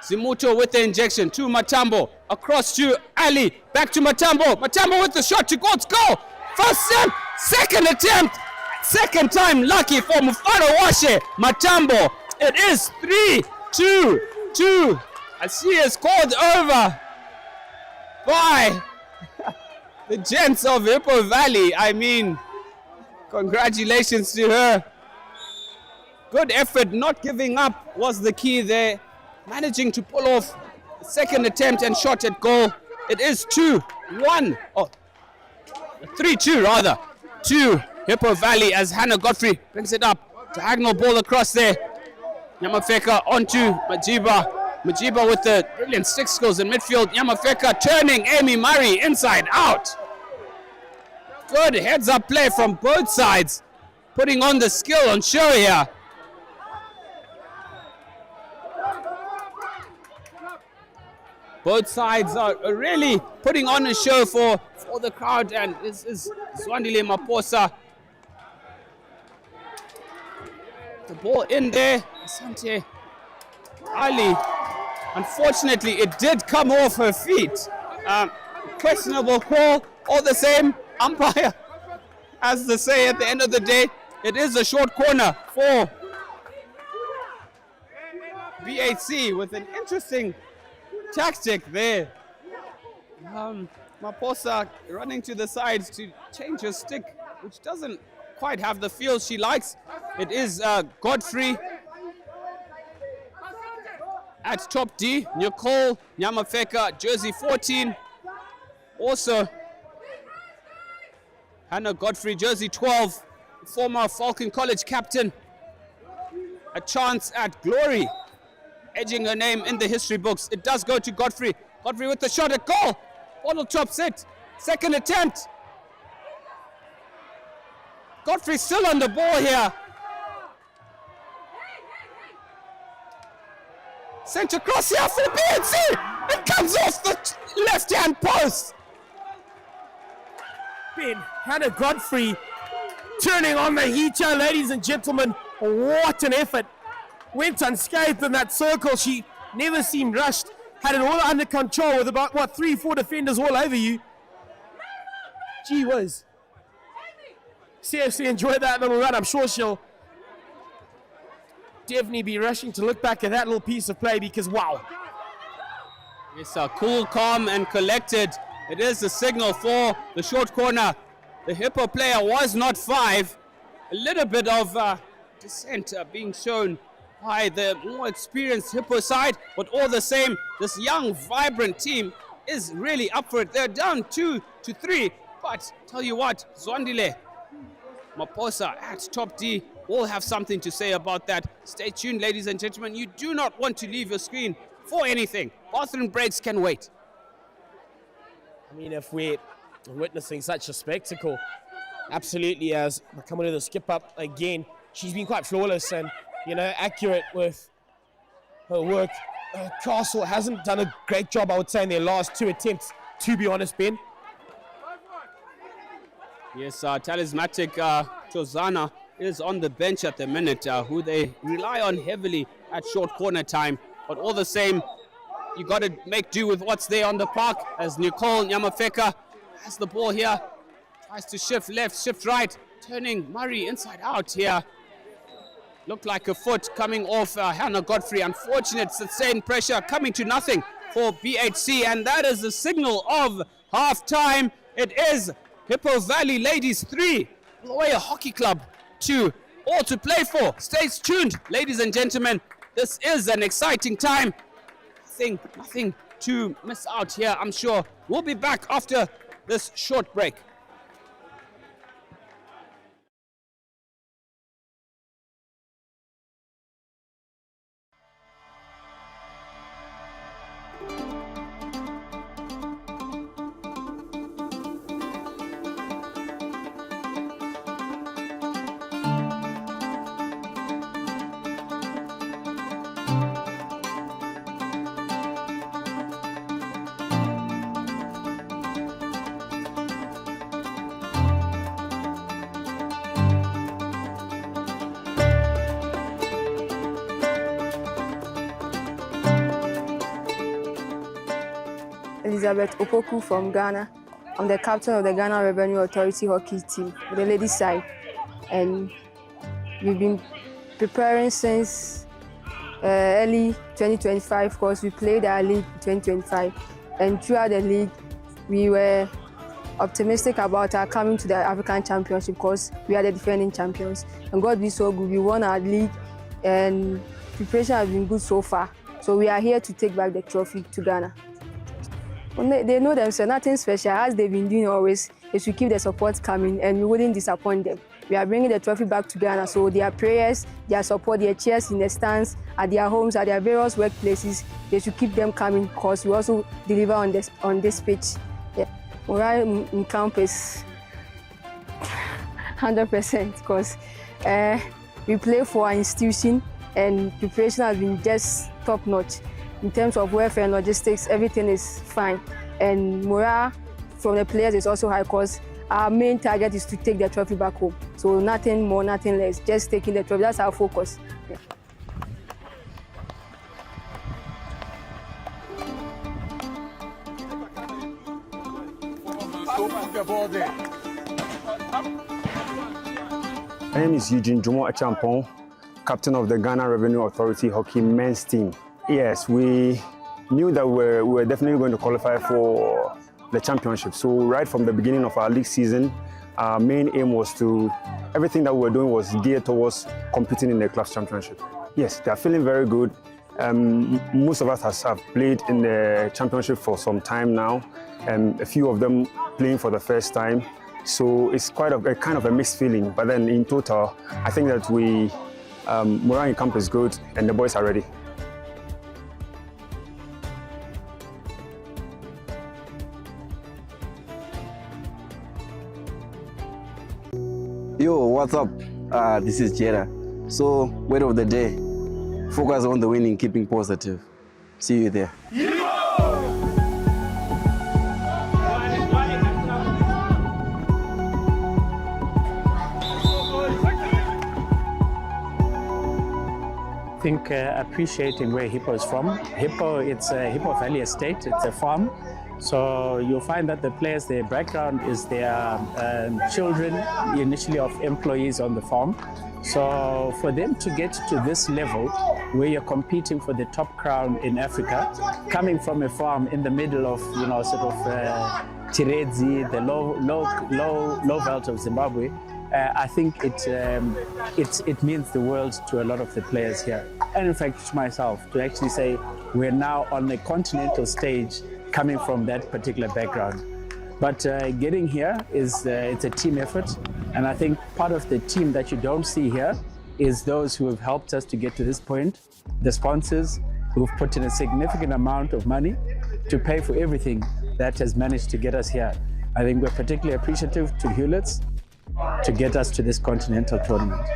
Zimuto with the injection to Matambo, across to Ali, back to Matambo. Matambo with the shot to God's goal. First attempt, second attempt, second time lucky for Mufaro Washe Matambo. It is 3-2. As she is called over by the gents of Hippo Valley. I mean, congratulations to her. Good effort, not giving up was the key there. Managing to pull off second attempt and shot at goal. It is 2-1, oh, 3-2 rather, to Hippo Valley as Hannah Godfrey brings it up. Diagonal ball across there. Nyamafeka onto Majiba. Majiba with the brilliant stick skills in midfield. Nyamafeka turning Amy Murray inside out. Good heads-up play from both sides, putting on the skill on show here. Both sides are really putting on a show for the crowd, and this is Swandile Maposa. The ball in there. Asante Ali Unfortunately, it did come off her feet. Questionable call, all the same, umpire, as they say at the end of the day, it is a short corner for BAC with an interesting tactic there. Maposa running to the sides to change her stick, which doesn't quite have the feel she likes. It is Godfrey at top D, Nicole Nyamafeka, jersey 14. Also, Hannah Godfrey, jersey 12, former Falcon College captain. A chance at glory, edging her name in the history books. It does go to Godfrey. Godfrey with the shot at goal. Bottle chops it. Second attempt. Godfrey still on the ball here. Sent across here for BNC. It comes off the left-hand post. Hannah Godfrey turning on the heater, ladies and gentlemen. What an effort. Went unscathed in that circle. She never seemed rushed. Had it all under control with about, 3-4 defenders all over you. Gee whiz. Seriously enjoyed that little run. I'm sure she'll definitely be rushing to look back at that little piece of play because, wow. Yes, cool, calm, and collected. It is the signal for the short corner. The Hippo player was not 5. A little bit of dissent being shown by the more experienced Hippo side, but all the same, this young, vibrant team is really up for it. They're down 2-3, but tell you what, Zwandile, Maposa at top D will have something to say about that. Stay tuned, ladies and gentlemen. You do not want to leave your screen for anything. Bathroom breaks can wait. I mean, if we're witnessing such a spectacle, absolutely, as coming to the skip up again, she's been quite flawless and, accurate with her work. Castle hasn't done a great job, I would say, in their last 2 attempts, to be honest, Ben. Yes, talismanic Josana is on the bench at the minute, who they rely on heavily at short corner time. But all the same, you got to make do with what's there on the park, as Nicole Nyamafeka has the ball here. Tries to shift left, shift right, turning Murray inside out here. Looked like a foot coming off Hannah Godfrey. Unfortunate sustained pressure coming to nothing for BHC, and that is the signal of half-time. It is Hippo Valley Ladies 3, Bulawayo Hockey Club 2, all to play for. Stay tuned, ladies and gentlemen. This is an exciting time. Nothing to miss out here, I'm sure. We'll be back after this short break. Elizabeth Opoku from Ghana. I'm the captain of the Ghana Revenue Authority hockey team, the ladies side. And we've been preparing since early 2025 because we played our league in 2025. And throughout the league, we were optimistic about our coming to the African Championship because we are the defending champions. And God be so good, we won our league and preparation has been good so far. So we are here to take back the trophy to Ghana. They know themselves, nothing special, as they've been doing always. They should keep the support coming and we wouldn't disappoint them. We are bringing the trophy back to Ghana, so their prayers, their support, their cheers in the stands, at their homes, at their various workplaces, they should keep them coming because we also deliver on this pitch. Yeah. Morale in camp is 100% because we play for our institution and preparation has been just top notch. In terms of welfare and logistics, everything is fine. And morale from the players is also high because our main target is to take the trophy back home. So nothing more, nothing less, just taking the trophy. That's our focus. Yeah. My name is Eugene Jumo Achampong, captain of the Ghana Revenue Authority hockey men's team. Yes, we knew that we were definitely going to qualify for the championship. So right from the beginning of our league season, our main aim was everything that we were doing was geared towards competing in the club's championship. Yes, they are feeling very good. Most of us have played in the championship for some time now, and a few of them playing for the first time. So it's quite a kind of a mixed feeling. But then in total, I think that morale in camp is good and the boys are ready. Yo, what's up? This is Jera. So, word of the day, focus on the winning, keeping positive. See you there. I think appreciating where Hippo is from. Hippo, it's a Hippo Valley Estate, it's a farm. So you'll find that the players, their background is their children, initially of employees on the farm. So for them to get to this level, where you're competing for the top crown in Africa, coming from a farm in the middle of, Tirezi, the low belt of Zimbabwe, I think it means the world to a lot of the players here. And in fact, to myself, to actually say we're now on the continental stage coming from that particular background. But getting here it's a team effort. And I think part of the team that you don't see here is those who have helped us to get to this point, the sponsors who've put in a significant amount of money to pay for everything that has managed to get us here. I think we're particularly appreciative to Hewlett's to get us to this continental tournament.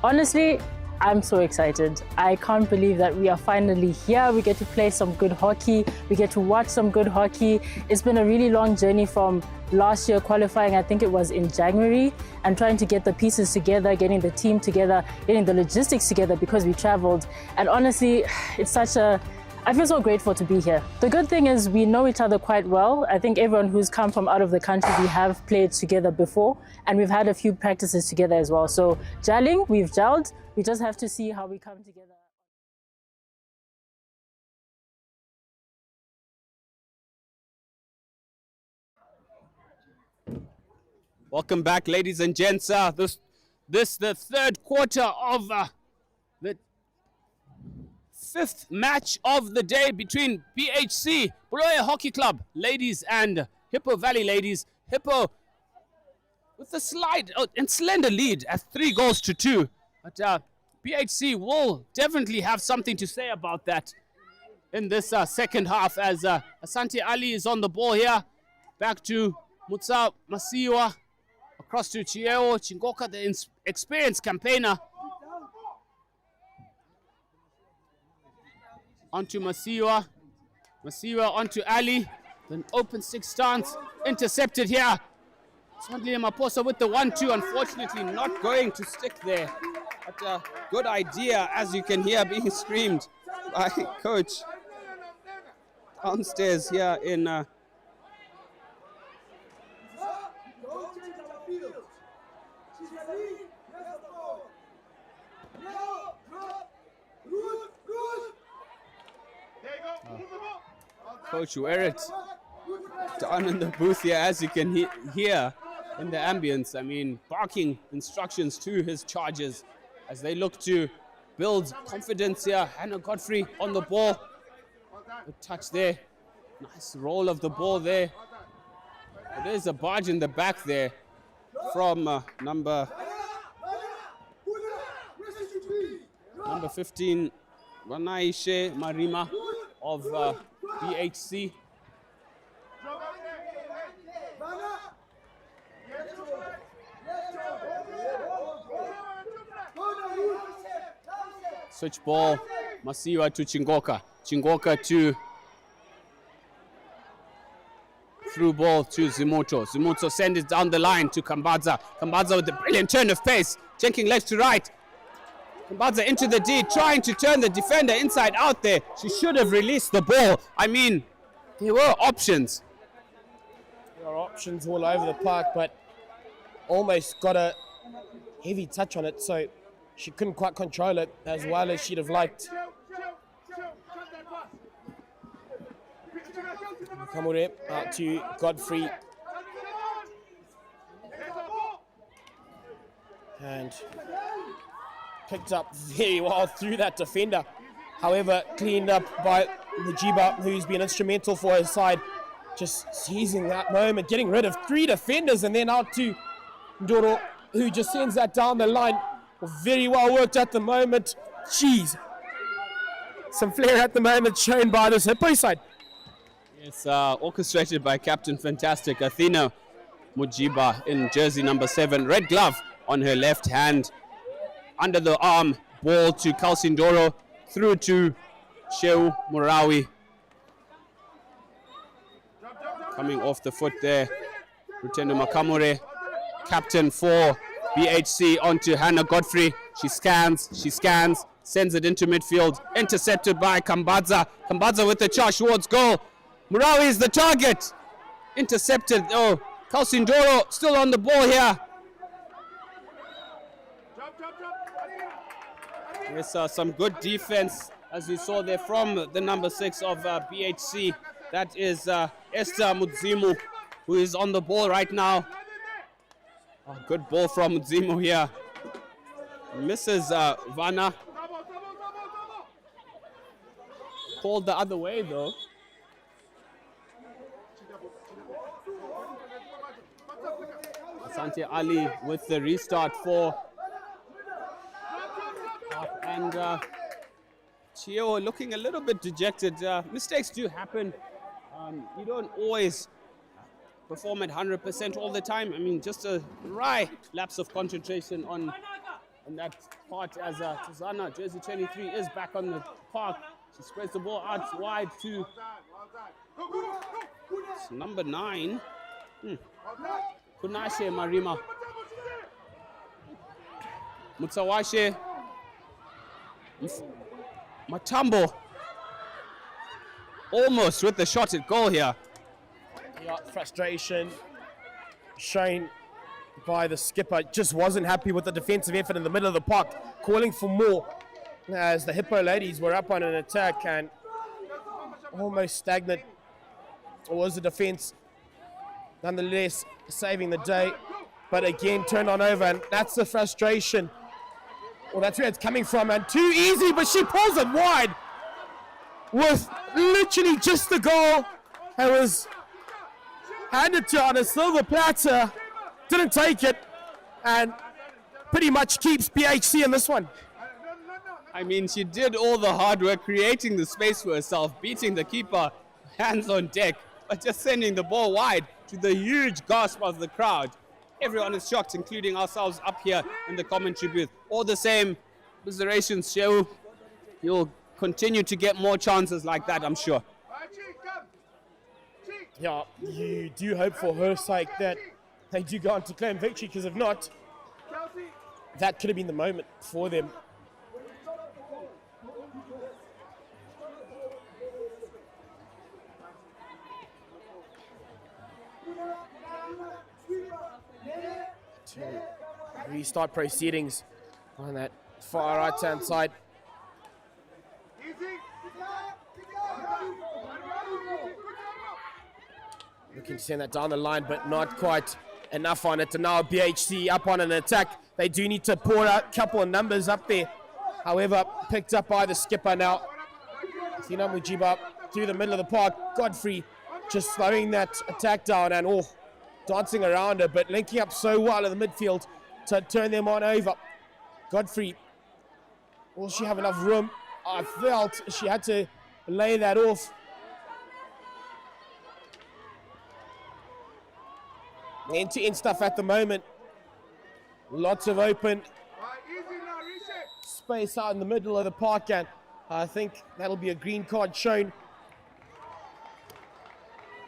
Honestly, I'm so excited. I can't believe that we are finally here. We get to play some good hockey. We get to watch some good hockey. It's been a really long journey from last year qualifying, I think it was in January, and trying to get the pieces together, getting the team together, getting the logistics together because we traveled. And honestly, I feel so grateful to be here. The good thing is we know each other quite well. I think everyone who's come from out of the country, we have played together before, and we've had a few practices together as well. So gelling, we've gelled. We just have to see how we come together. Welcome back, ladies and gents. This the third quarter of the fifth match of the day between BHC, Bulawayo Hockey Club ladies, and Hippo Valley ladies. Hippo with a slight and slender lead at 3-2. But BHC will definitely have something to say about that in this second half, as Asante Ali is on the ball here. Back to Mutsa Masiwa. Across to Chieo Chingoka, the experienced campaigner. Onto Masiwa. Masiwa onto Ali. Then open six stance. Intercepted here. Suddenly Maposa with the 1-2. Unfortunately not going to stick there. But a good idea, as you can hear being screamed by coach downstairs here in Coach Werrett down in the booth here, as you can hear in the ambience. I mean, barking instructions to his charges as they look to build confidence here. Hannah Godfrey on the ball. Good touch there. Nice roll of the ball there. There's a barge in the back there from number 15, Wanaishe Marima of BHC. Switch ball, Masiwa to Chingoka. Chingoka to Through ball to Zimuto. Zimuto sends it down the line to Kambadza. Kambadza with a brilliant turn of pace, checking left to right. Kambadza into the D, trying to turn the defender inside out there. She should have released the ball. I mean, there were options. There are options all over the park, but almost got a heavy touch on it, so she couldn't quite control it as well as she'd have liked. Kamure out to Godfrey. And picked up very well through that defender. However, cleaned up by Mujiba, who's been instrumental for his side. Just seizing that moment, getting rid of 3 defenders, and then out to Ndoro, who just sends that down the line. Very well worked at the moment. Jeez. Some flair at the moment shown by this Hippo side. It's orchestrated by Captain Fantastic, Athena Mujiba in jersey number 7. Red glove on her left hand. Under the arm, ball to Kalsindoro, through to Sheu Murawi. Coming off the foot there, Rutendo Makamure, captain for BHC, onto Hannah Godfrey. She scans, sends it into midfield, intercepted by Kambadza. Kambadza with the charge towards goal. Murawi is the target. Intercepted. Oh, Kalsindoro still on the ball here. There's some good defense, as we saw there from the number 6 of BHC. That is Esther Mudzimu, who is on the ball right now. Oh, good ball from Mudzimu here. Misses Vanna. Called the other way though. Asante Ali with the restart for. And Chio looking a little bit dejected. Mistakes do happen. You don't always perform at 100% all the time. I mean, just a wry lapse of concentration on that part as Tazana, jersey 23, is back on the park. She spreads the ball out wide to number 9. Kunashe Marima. Mutsawashe. Matambo almost with the shot at goal here. Yeah, frustration shown by the skipper. Just wasn't happy with the defensive effort in the middle of the park, calling for more as the Hippo ladies were up on an attack and almost stagnant. It was the defense nonetheless saving the day, but again turned on over, and that's the frustration. Well, that's where it's coming from, and too easy, but she pulls it wide with literally just the goal. It was handed to her on a silver platter, didn't take it, and pretty much keeps BHC in this one. I mean, she did all the hard work, creating the space for herself, beating the keeper, hands on deck, but just sending the ball wide to the huge gasp of the crowd. Everyone is shocked, including ourselves up here in the commentary booth. All the same, observations show you'll continue to get more chances like that, I'm sure. Yeah, you do hope for her sake that they do go on to claim victory, because if not, that could have been the moment for them. To restart proceedings on that far right hand side. Looking to send that down the line, but not quite enough on it. And now BHC up on an attack. They do need to pour out a couple of numbers up there. However, picked up by the skipper now. Athena Mujiba through the middle of the park. Godfrey just slowing that attack down and dancing around her, but linking up so well in the midfield to turn them on over. Godfrey, will she have enough room? I felt she had to lay that off. End-to-end stuff at the moment. Lots of open space out in the middle of the park, and I think that'll be a green card shown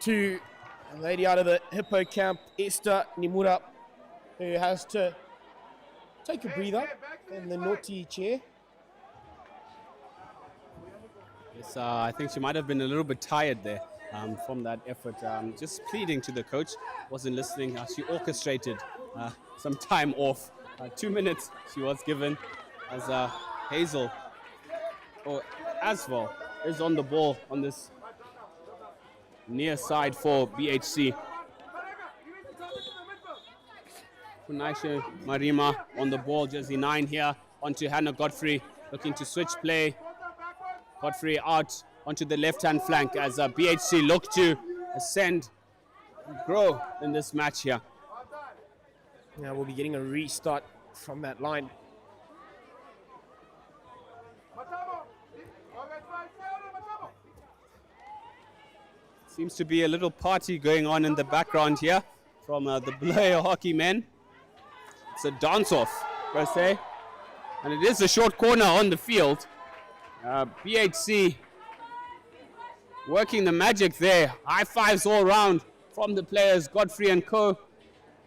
to A lady out of the Hippo camp, Esther Nimura, who has to take a breather in the naughty chair. Yes, I think she might have been a little bit tired there from that effort. Just pleading to the coach, wasn't listening. She orchestrated some time off. 2 minutes she was given as Hazel, or Asval, is on the ball on this near side for BHC. Kunaisha Marima on the ball, jersey 9 here, onto Hannah Godfrey, looking to switch play. Godfrey out onto the left-hand flank as BHC look to ascend and grow in this match here. Now we'll be getting a restart from that line. Seems to be a little party going on in the background here from the Bulawayo hockey men. It's a dance-off, per se. And it is a short corner on the field. BHC working the magic there. High fives all round from the players, Godfrey and co.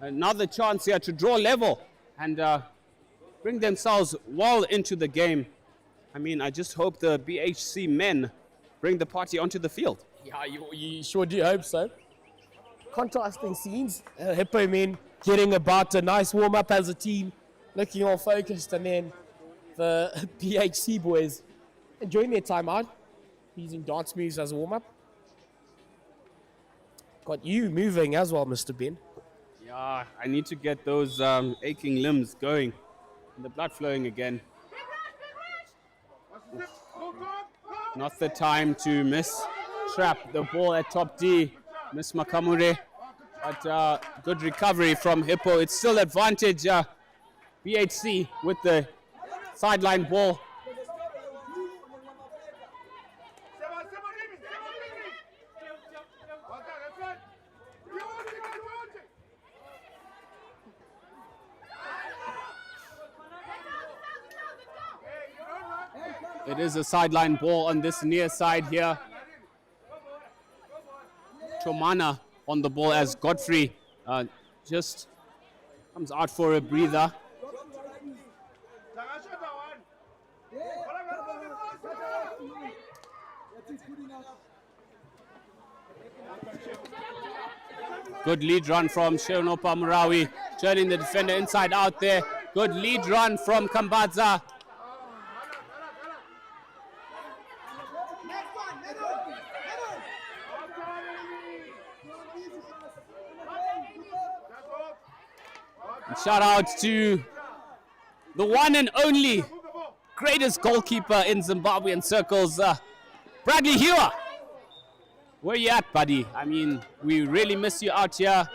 Another chance here to draw level and bring themselves well into the game. I mean, I just hope the BHC men bring the party onto the field. Yeah, you sure do hope so. Contrasting scenes. Hippo men getting about a nice warm-up as a team, looking all focused, and then the BHC boys enjoying their time out, using dance moves as a warm-up. Got you moving as well, Mr. Ben. Yeah, I need to get those aching limbs going and the blood flowing again. Not the time to trap the ball at top D, Miss Makamure. But good recovery from Hippo. It's still advantage BHC with the sideline ball. It is a sideline ball on this near side here. Tomana on the ball as Godfrey just comes out for a breather. Good lead run from Sheonopa Murawi, turning the defender inside out there. Good lead run from Kambadza. Shout out to the one and only greatest goalkeeper in Zimbabwean circles, Bradley Hewer. Where you at, buddy? I mean, we really miss you out here.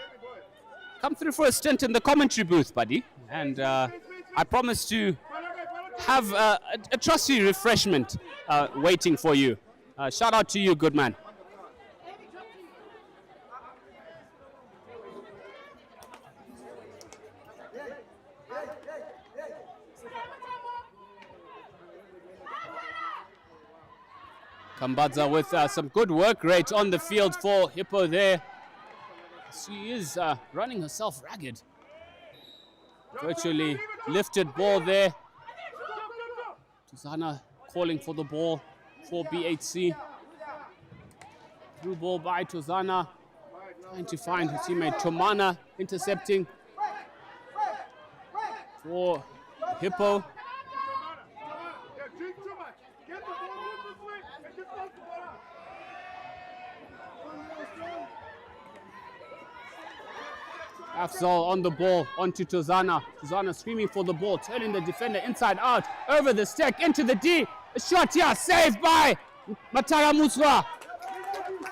Come through for a stint in the commentary booth, buddy. And I promise to have a trusty refreshment waiting for you. Shout out to you, good man. Kambadza with some good work rate on the field for Hippo there. She is running herself ragged. Virtually lifted ball there. Tuzana calling for the ball for BHC. Through ball by Tuzana. Trying to find her teammate Tomana, intercepting for Hippo. Afzal on the ball, onto Tuzana. Tuzana screaming for the ball, turning the defender inside out, over the stick, into the D. A shot here, saved by Matara Muswa,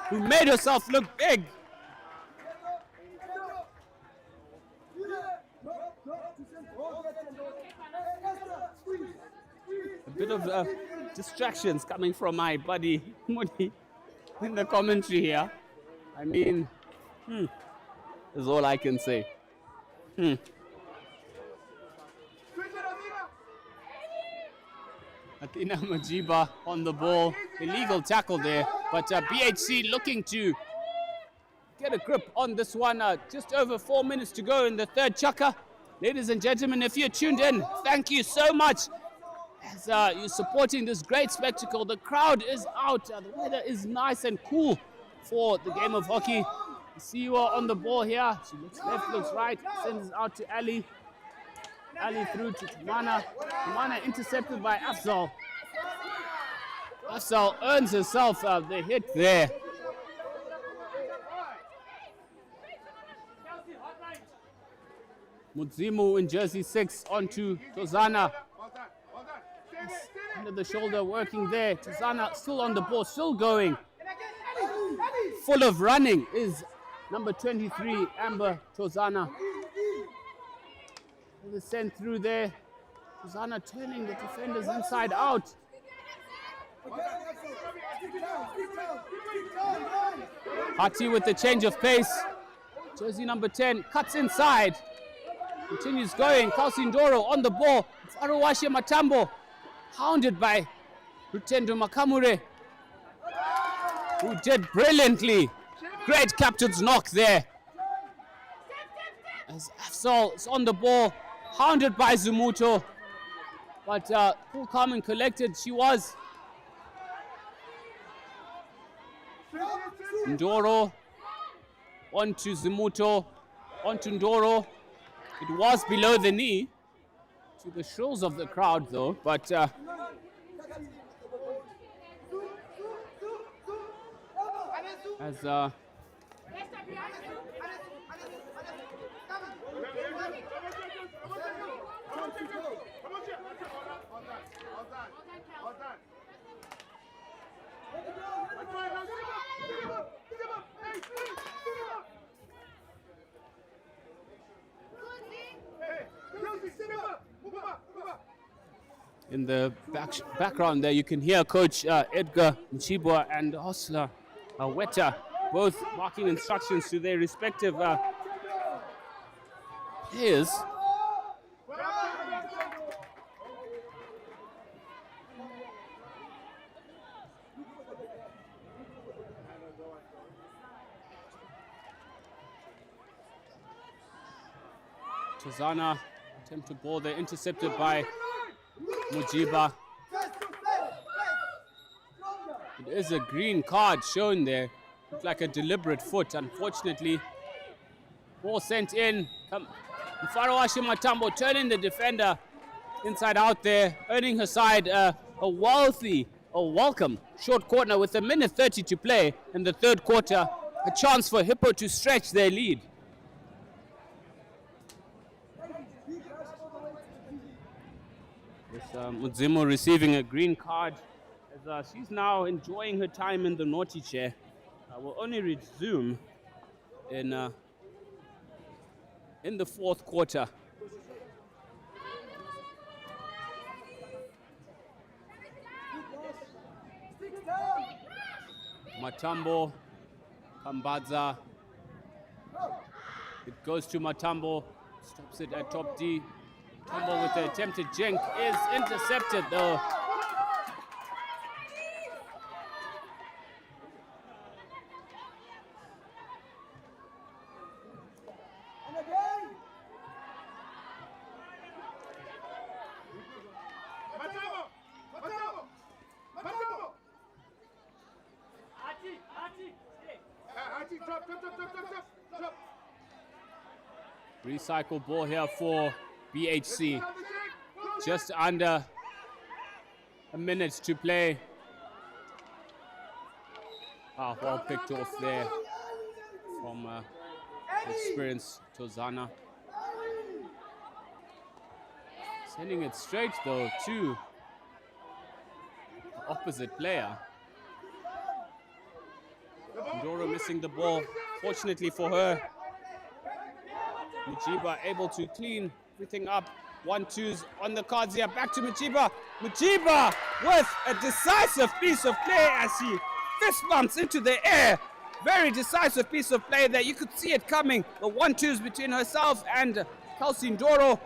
who made herself look big. A bit of distractions coming from my buddy Mudi in the commentary here. I mean, is all I can say. Athena Majiba on the ball. Illegal tackle there. But BHC looking to get a grip on this one. Just over 4 minutes to go in the third chukka. Ladies and gentlemen, if you're tuned in, thank you so much as you're supporting this great spectacle. The crowd is out. The weather is nice and cool for the game of hockey. You see you are on the ball here. She looks left, looks right, sends it out to Ali. Ali through to Tamana. Tamana intercepted by Afzal. Afzal earns herself the hit there. Mudzimu in jersey 6 onto Tozana. Under the shoulder working there. Tozana still on the ball, still going. Full of running is number 23, Amber Tozana. The send through there. Tozana turning the defenders inside out. Hati with the change of pace. Jersey number 10 cuts inside. Continues going. Kausindoro on the ball. Faruwashe Matambo hounded by Rutendo Makamure, who did brilliantly. Great captain's knock there. As Afzal is on the ball, hounded by Zumuto. But cool, calm and collected she was. Ndoro onto Zumuto, onto Ndoro. It was below the knee, to the shrills of the crowd though, but as in the background there, you can hear Coach Edgar Mchibwa and Hosla Weta both marking instructions to their respective players. Tozana attempt to ball there, intercepted by Mujiba. It is a green card shown there. Looks like a deliberate foot, unfortunately. Ball sent in. Faruwashe Matambo turning the defender inside out there, earning her side a welcome short corner with 1:30 to play in the third quarter. A chance for Hippo to stretch their lead. Mudzimu receiving a green card as she's now enjoying her time in the naughty chair. Will only resume in the fourth quarter. Matambo, Kambadza. It goes to Matambo, stops it at top D. Matambo with the attempted jink is intercepted though. Recycle ball here for BHC. Just under a minute to play. Ball picked off there from experienced Tozana. Sending it straight though to the opposite player. Ndoro missing the ball. Fortunately for her, Mujiba able to clean everything up. 1-2s on the cards here. Back to Mujiba. Mujiba with a decisive piece of play as he fist bumps into the air. Very decisive piece of play there. You could see it coming. The 1-2s between herself and Kelsey Ndoro.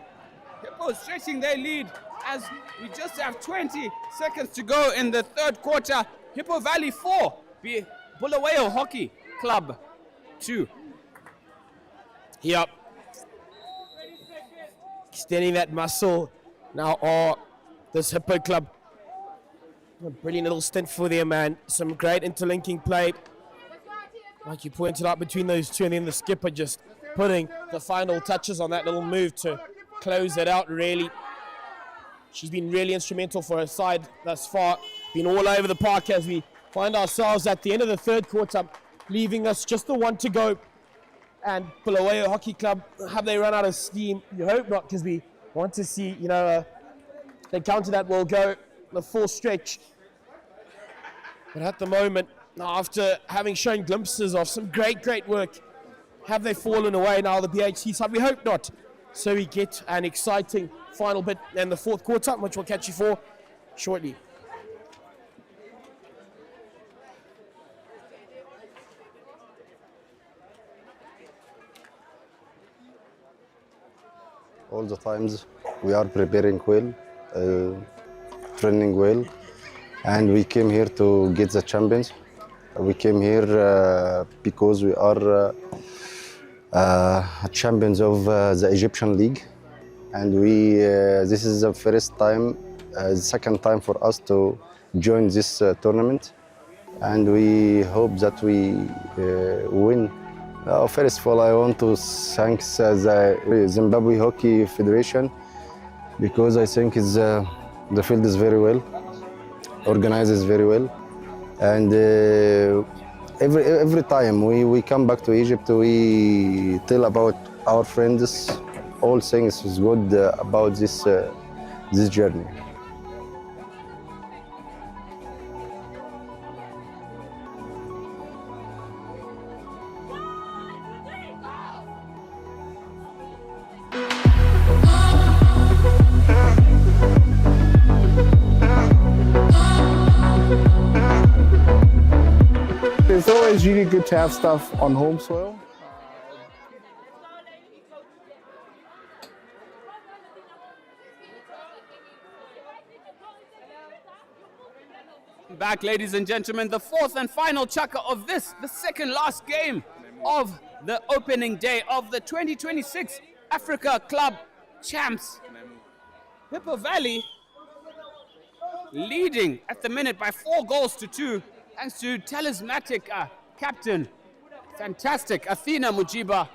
Hippo stretching their lead as we just have 20 seconds to go in the third quarter. Hippo Valley 4, Bulawayo Hockey Club 2. Yep. Extending that muscle now are this Hippo club. A brilliant little stint for them, man. Some great interlinking play. Like you pointed out between those two, and then the skipper just putting the final touches on that little move to close it out, really. She's been really instrumental for her side thus far. Been all over the park as we find ourselves at the end of the third quarter, leaving us just the one to go. And Bulawayo Hockey Club, have they run out of steam? You hope not, because we want to see, the counter that will go the full stretch. But at the moment, after having shown glimpses of some great work, have they fallen away now, the BHC side? We hope not. So we get an exciting final bit in the fourth quarter, which we'll catch you for shortly. All the times we are preparing well, training well, and we came here to get the champions. We came here because we are champions of the Egyptian League, and this is the first time, the second time for us to join this tournament, and we hope that we win. First of all, I want to thank the Zimbabwe Hockey Federation, because I think the field is very well, organized very well, and every time we come back to Egypt, we tell about our friends, all things is good about this journey. It's always really good to have stuff on home soil. Back, ladies and gentlemen, the fourth and final chukka of this, the second last game of the opening day of the 2026 Africa Club Champs. Hippo Valley leading at the minute by 4 goals to 2, thanks to talismanic captain, fantastic Athena Mujiba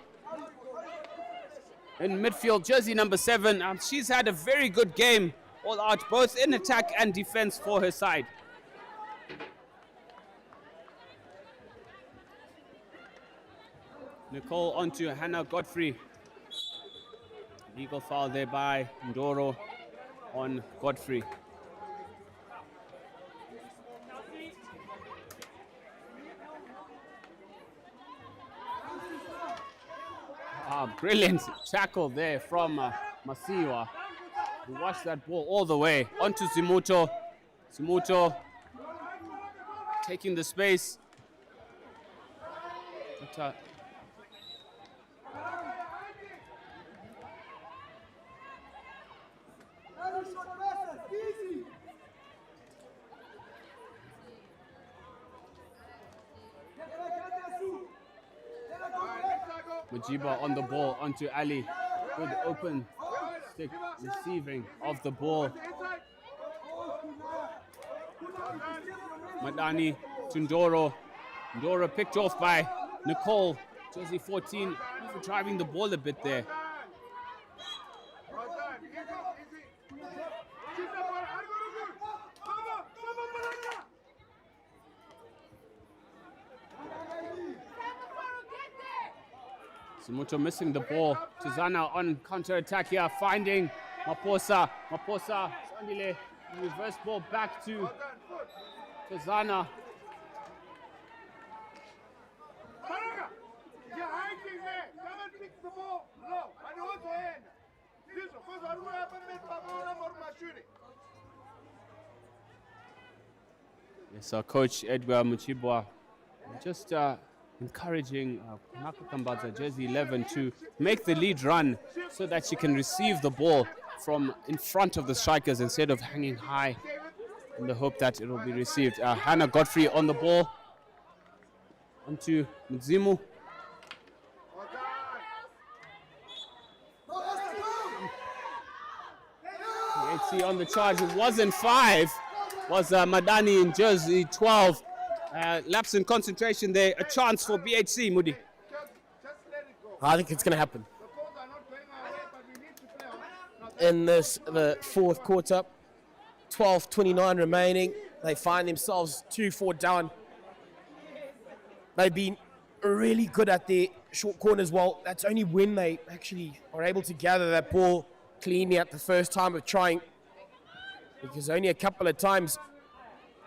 in midfield, jersey number 7. She's had a very good game all out, both in attack and defense for her side. Nicole onto Hannah Godfrey. Legal foul there by Ndoro on Godfrey. Brilliant tackle there from Masiwa, who watched that ball all the way onto Zimuto. Zimuto taking the space. But, Mujiba on the ball onto Ali. Good open stick receiving of the ball. Madani to Ndoro. Ndoro picked off by Nicole. Jersey 14 driving the ball a bit there. Simuto missing the ball. Tuzana on counter-attack here, finding Maposa. Maposa, Sandile, reverse ball back to Tuzana. Yes, our coach Edgar Muchibwa just encouraging Makakambaza, jersey 11, to make the lead run so that she can receive the ball from in front of the strikers instead of hanging high in the hope that it will be received. Hannah Godfrey on the ball onto Muzimu. See on the charge, it wasn't 5, was Madani in jersey 12. Lapse in concentration there, a chance for BHC, Moody. I think it's going to happen. In the fourth quarter, 12:29 remaining. They find themselves 2-4 down. They've been really good at their short corners. Well, that's only when they actually are able to gather that ball cleanly at the first time of trying, because only a couple of times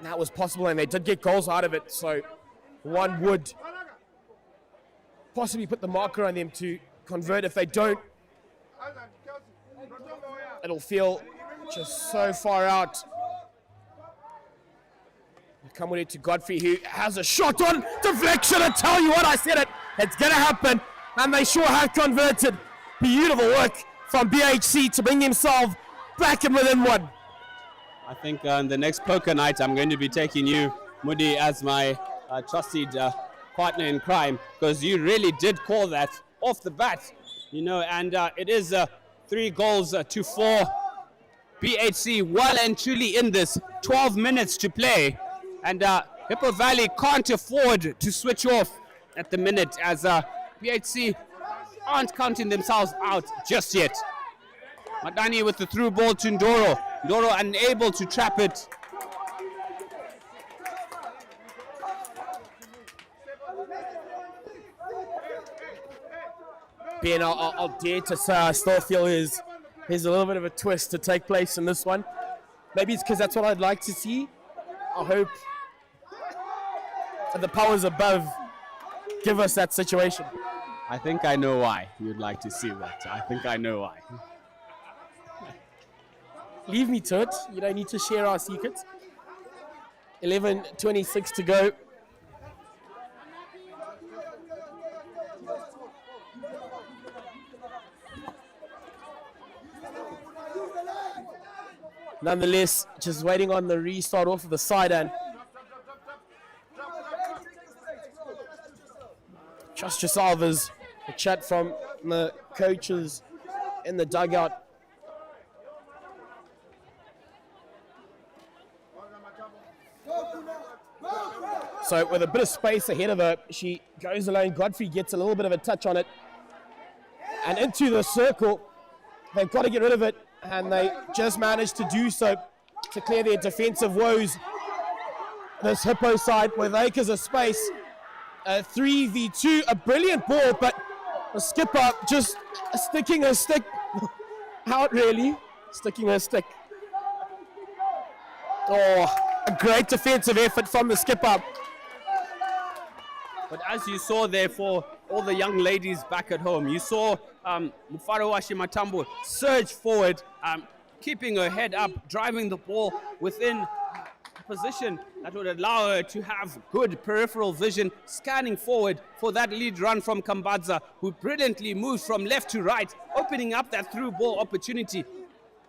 that was possible, and they did get goals out of it. So one would possibly put the marker on them to convert. If they don't, it'll feel just so far out. Come with it to Godfrey, who has a shot on deflection. I tell you what, I said it. It's going to happen. And they sure have converted. Beautiful work from BHC to bring himself back in within one. I think on the next poker night, I'm going to be taking you, Moody, as my trusted partner in crime, because you really did call that off the bat, you know, and it is 3 goals to 4. BHC well and truly in this, 12 minutes to play, and Hippo Valley can't afford to switch off at the minute, as BHC aren't counting themselves out just yet. Madani with the through ball to Ndoro. Ndoro unable to trap it. Ben, I'll dare to say I still feel there's a little bit of a twist to take place in this one. Maybe it's because that's what I'd like to see. I hope that the powers above give us that situation. I think I know why you'd like to see that. I think I know why. Leave me to it. You don't need to share our secrets. 11:26 to go. Nonetheless, just waiting on the restart off of the side end. Trust yourself as a chat from the coaches in the dugout. So with a bit of space ahead of her, she goes alone. Godfrey gets a little bit of a touch on it. And into the circle. They've got to get rid of it. And they just managed to do so to clear their defensive woes. This Hippo side with acres of space. A 3v2, a brilliant ball, but the skipper just sticking her stick out, really. Sticking her stick. Oh, a great defensive effort from the skipper. But as you saw there for all the young ladies back at home, you saw Mufarawashi Matambo surge forward, keeping her head up, driving the ball within a position that would allow her to have good peripheral vision, scanning forward for that lead run from Kambadza, who brilliantly moves from left to right, opening up that through ball opportunity,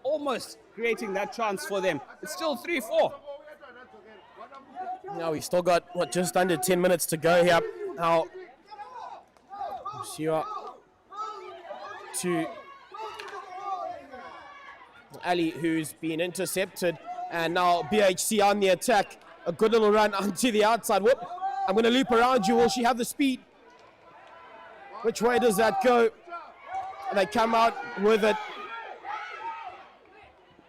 almost creating that chance for them. It's still 3-4. Now we still got, just under 10 minutes to go here. Now, Shira to Ali, who's been intercepted, and now BHC on the attack. A good little run onto the outside. Whoop, I'm going to loop around you. Will she have the speed? Which way does that go? And they come out with it.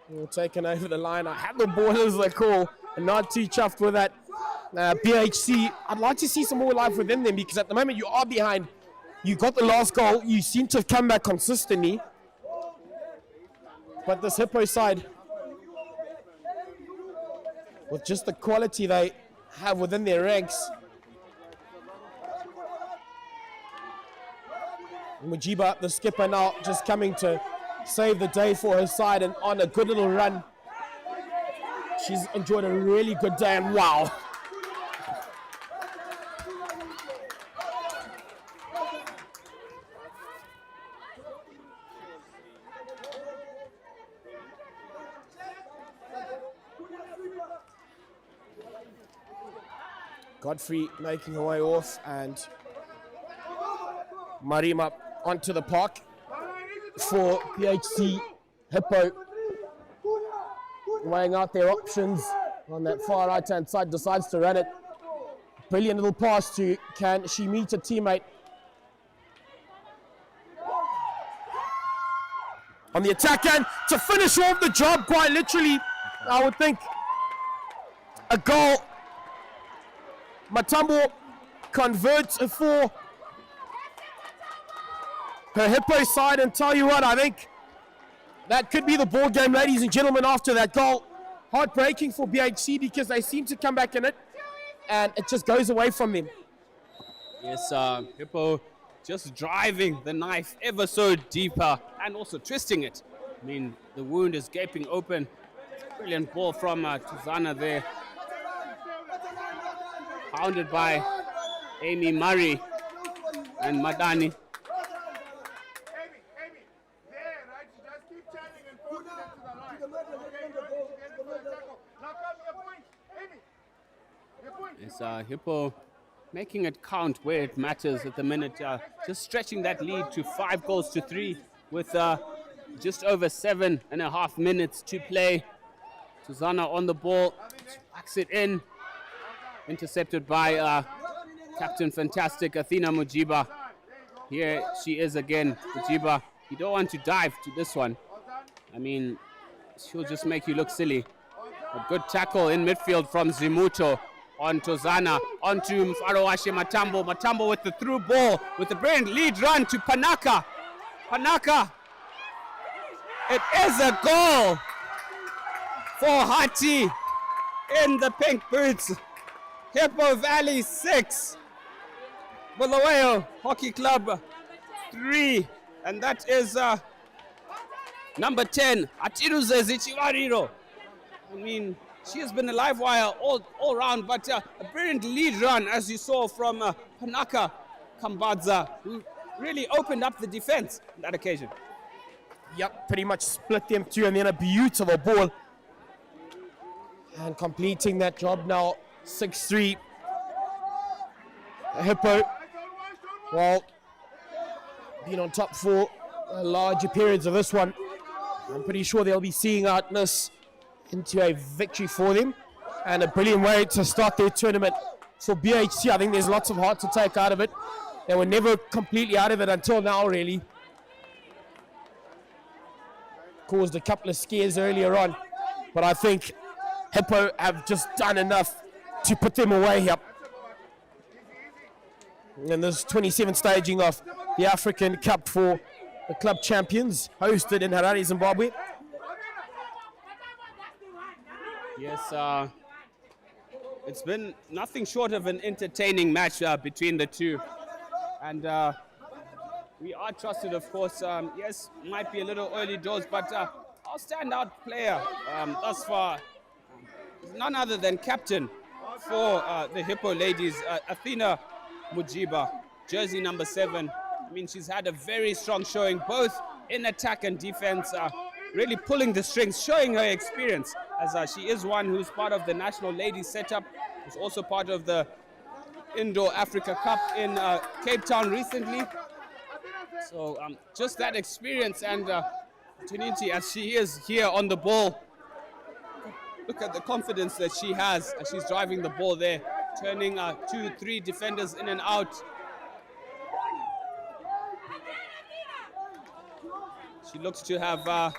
We're taken over the line. I have the ball as they call, and not too chuffed with that. BHC, I'd like to see some more life within them, because at the moment you are behind. You got the last goal. You seem to have come back consistently. But this Hippo side, with just the quality they have within their ranks. Mujiba, the skipper, now just coming to save the day for her side and on a good little run. She's enjoyed a really good day, and wow. Godfrey making her way off, and Marima onto the park for PHC Hippo. weighing out their options on that far right-hand side, decides to run it. Brilliant little pass to, can she meet a teammate? On the attack end, to finish off the job, quite literally, I would think. A goal. Matambo converts for her Hippo side, and tell you what, I think that could be the ball game, ladies and gentlemen, after that goal. Heartbreaking for BHC because they seem to come back in it, and it just goes away from them. Yes, Hippo just driving the knife ever so deeper and also twisting it. I mean, the wound is gaping open. Brilliant ball from Tuzana there. Pounded by Amy Murray and Madani. It's Hippo making it count where it matters at the minute. Just stretching that lead to 5-3 with just over 7.5 minutes to play. Tuzana on the ball, whacks it in. Intercepted by Captain Fantastic Athena Mujiba. Here she is again, Mujiba. You don't want to dive to this one. I mean, she'll just make you look silly. A good tackle in midfield from Zimuto on Tuzana, onto Mfarowashe Matambo. Matambo with the through ball, with the brilliant lead run to Panaka. Panaka. It is a goal for Hati in the pink boots. Hippo Valley 6, Bulawayo Hockey Club 3, and that is number 10, Atiruze Zichiwariro. I mean, she has been a live wire all round, but a brilliant lead run, as you saw from Panaka Kambadza, who really opened up the defense on that occasion. Yep, pretty much split them two, and then a beautiful ball. And completing that job now, 6-3. Hippo, well, been on top for larger periods of this one. I'm pretty sure they'll be seeing out this into a victory for them, and a brilliant way to start their tournament for BHC. I think there's lots of heart to take out of it. They were never completely out of it until now, really. Caused a couple of scares earlier on, but I think Hippo have just done enough to put them away here. And this 27th staging of the African Cup for the club champions, hosted in Harare, Zimbabwe. Yes, it's been nothing short of an entertaining match between the two. And we are trusted, of course. Yes, might be a little early doors, but our standout player thus far is none other than captain for the Hippo ladies, Athena Mujiba, jersey number 7. I mean, she's had a very strong showing, both in attack and defense, really pulling the strings, showing her experience, as she is one who's part of the national ladies setup, who's also part of the Indoor Africa Cup in Cape Town recently. So just that experience and opportunity as she is here on the ball. Look at the confidence that she has as she's driving the ball there, turning 2-3 defenders in and out. She looks to have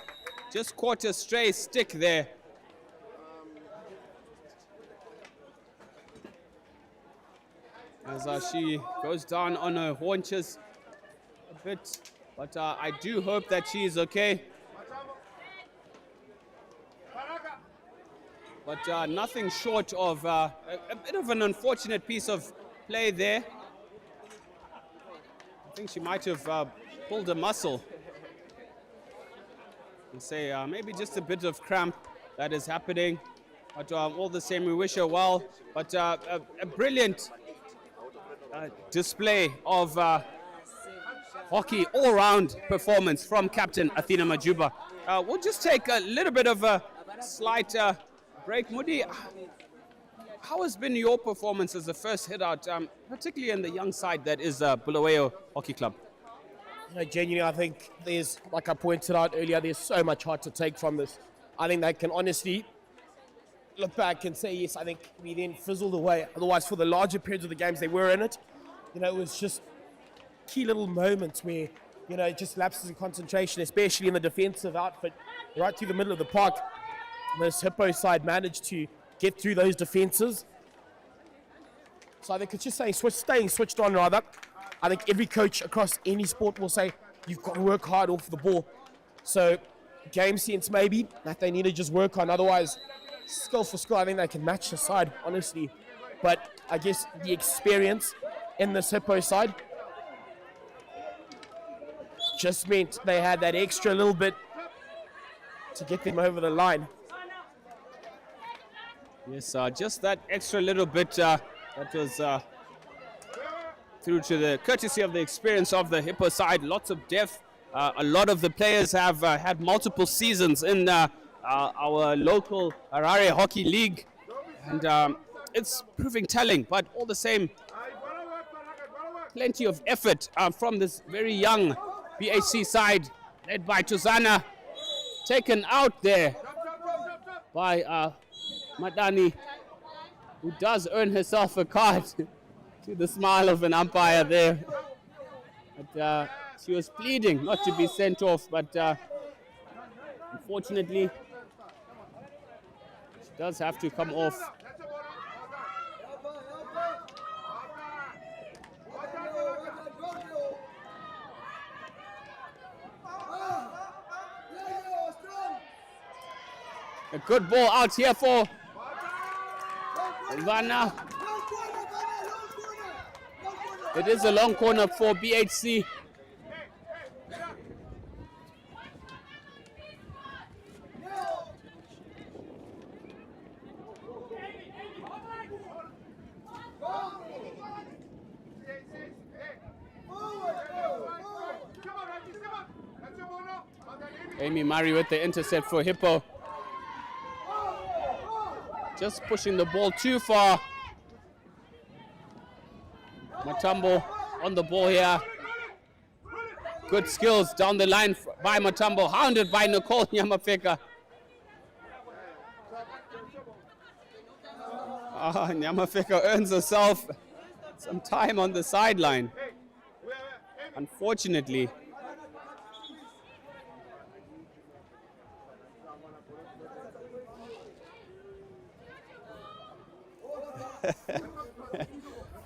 just caught a stray stick there. As she goes down on her haunches a bit, but I do hope that she is okay. But nothing short of a bit of an unfortunate piece of play there. I think she might have pulled a muscle. And say maybe just a bit of cramp that is happening. But all the same, we wish her well. But a brilliant display of hockey all-round performance from Captain Athena Majuba. We'll just take a little bit of a slight break. Mudi, how has been your performance as the first hit out, particularly in the young side that is Bulawayo Hockey Club? You know, genuinely, I think there's, like I pointed out earlier, there's so much heart to take from this. I think they can honestly look back and say, yes, I think we then fizzled away. Otherwise, for the larger periods of the games they were in it, it was just key little moments where, it just lapses in concentration, especially in the defensive outfit, right through the middle of the park. This Hippo side managed to get through those defenses. So I think it's just staying switched on, rather. I think every coach across any sport will say, you've got to work hard off the ball. So game sense maybe that they need to just work on. Otherwise, skill for skill, I think they can match the side, honestly. But I guess the experience in this Hippo side just meant they had that extra little bit to get them over the line. Yes, just that extra little bit that was through to the courtesy of the experience of the Hippo side. Lots of depth. A lot of the players have had multiple seasons in our local Harare Hockey League, and it's proving telling. But all the same, plenty of effort from this very young BHC side, led by Tuzana, taken out there by Madani, who does earn herself a card to the smile of an umpire there. But she was pleading not to be sent off, but unfortunately, she does have to come off. A good ball out here for Ivana. It is a long corner for BHC. Amy Murray with the intercept for Hippo. Just pushing the ball too far. Matambo on the ball here. Good skills down the line by Matambo, hounded by Nicole Nyamafeka. Nyamafeka earns herself some time on the sideline. Unfortunately.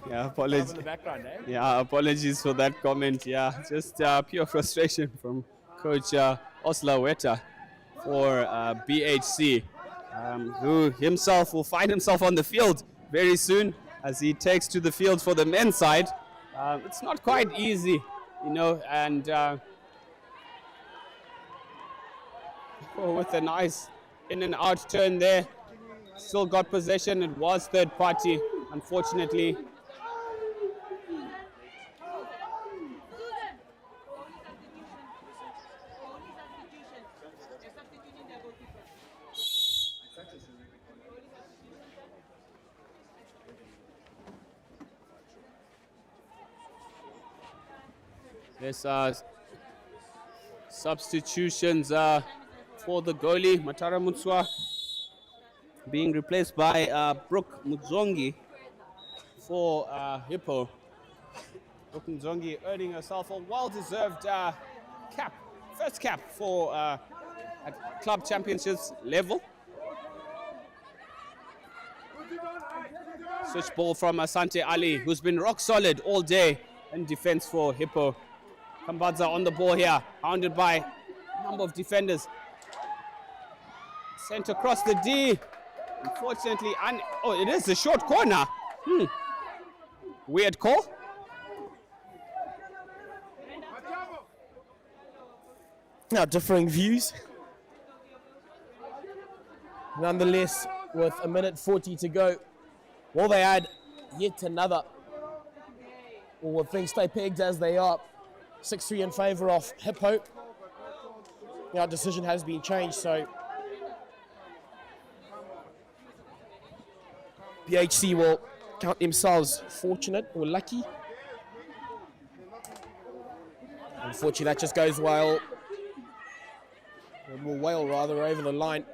Yeah, apologies. Yeah, apologies for that comment. Yeah, just pure frustration from Coach Osla Weta for BHC, who himself will find himself on the field very soon as he takes to the field for the men's side. It's not quite easy, and with a nice in and out turn there. Still got possession. It was third party, unfortunately. There's substitutions for the goalie, Matara Mutswa, being replaced by Brooke Mudzongi for Hippo. Brooke Mudzongi earning herself a well-deserved cap, first cap for at club championships level. Switch ball from Asante Ali, who's been rock solid all day in defense for Hippo. Kambadza on the ball here, hounded by a number of defenders. Sent across the D. Unfortunately, it is a short corner. Weird call. Now, differing views. Nonetheless, with a minute 40 to go, will they add yet another? Or will things stay pegged as they are? 6-3 in favour of Hippo. Our decision has been changed, so BHC will count themselves fortunate or lucky. Unfortunately, that just goes well, or will wail rather, over the line.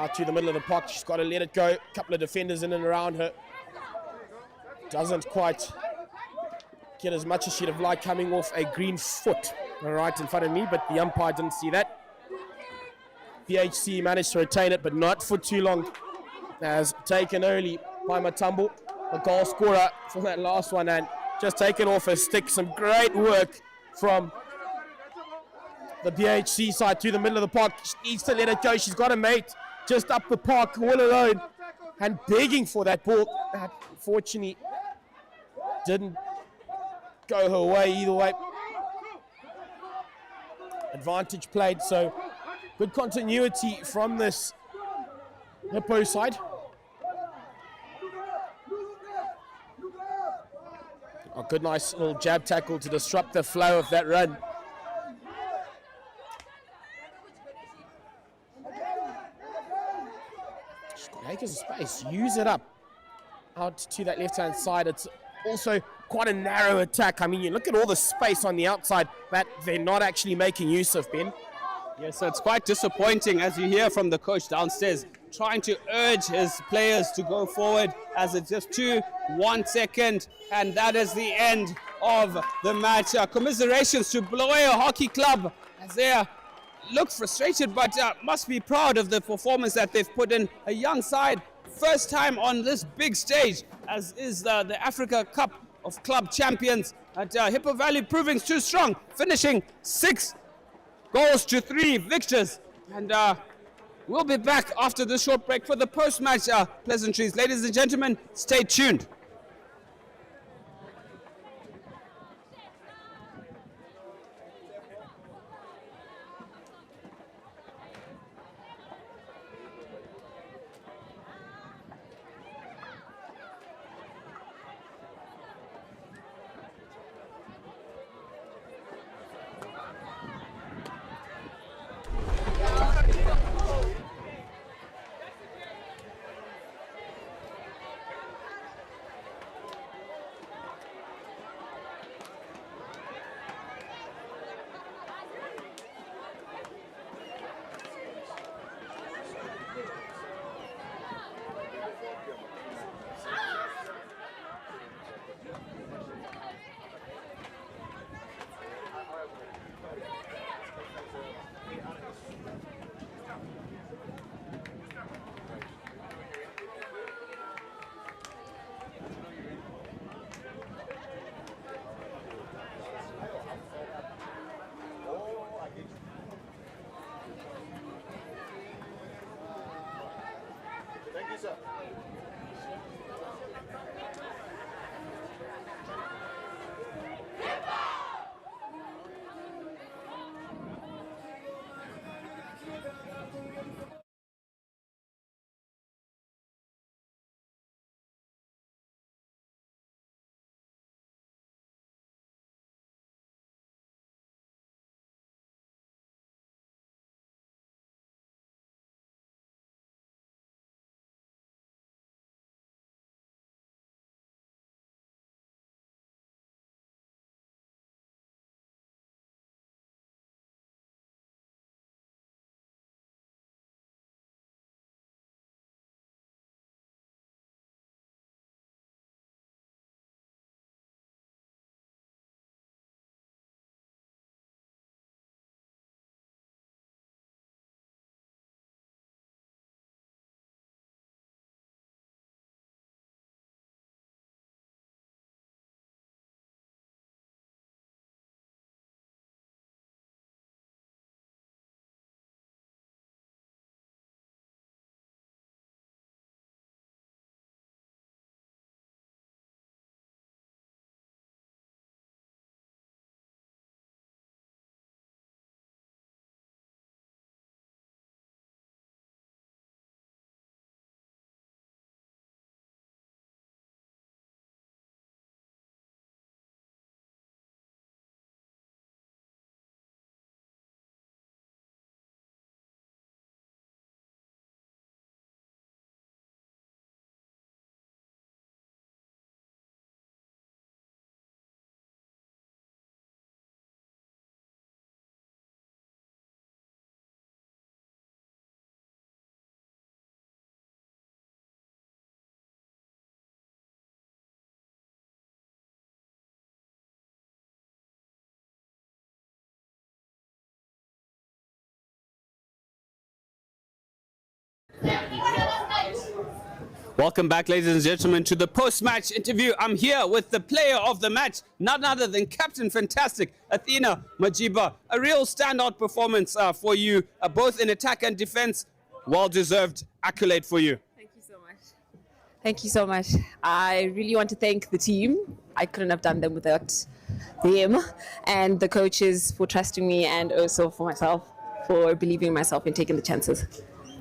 out to the middle of the park. She's got to let it go. A couple of defenders in and around her. Doesn't quite get as much as she'd have liked, coming off a green foot right in front of me, but the umpire didn't see that. BHC managed to retain it, but not for too long, as taken early by Matambo, the goal scorer for that last one, and just taken off her stick. Some great work from the BHC side to the middle of the park. She needs to let it go. She's got a mate just up the park all alone and begging for that ball. That unfortunately didn't go her way either way. Advantage played, so good continuity from this Hippo side. A good nice little jab tackle to disrupt the flow of that run. Acres of space, use it up out to that left-hand side. It's also quite a narrow attack. I mean, you look at all the space on the outside that they're not actually making use of, Ben. Yes, so it's quite disappointing, as you hear from the coach downstairs, trying to urge his players to go forward, as it's just 1 second, and that is the end of the match. Commiserations to Bulawayo Hockey Club, as they look frustrated, but must be proud of the performance that they've put in. A young side, first time on this big stage, as is the Africa Cup of Club Champions. At Hippo Valley proving too strong, finishing 6 goals to 3 victors. And we'll be back after this short break for the post-match pleasantries. Ladies and gentlemen, stay tuned. Welcome back, ladies and gentlemen, to the post-match interview. I'm here with the player of the match, none other than Captain Fantastic, Athena Majiba. A real standout performance for you, both in attack and defense. Well-deserved accolade for you. Thank you so much. Thank you so much. I really want to thank the team. I couldn't have done them without them, and the coaches for trusting me, and also for myself for believing in myself and taking the chances.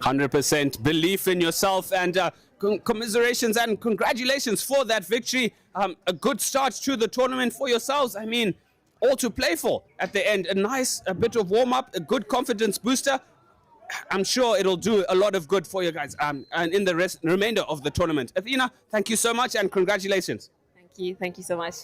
100% belief in yourself, and commiserations and congratulations for that victory. A good start to the tournament for yourselves. I mean, all to play for at the end. A bit of warm-up, a good confidence booster. I'm sure it'll do a lot of good for you guys and in the remainder of the tournament. Athena, thank you so much and congratulations. Thank you so much.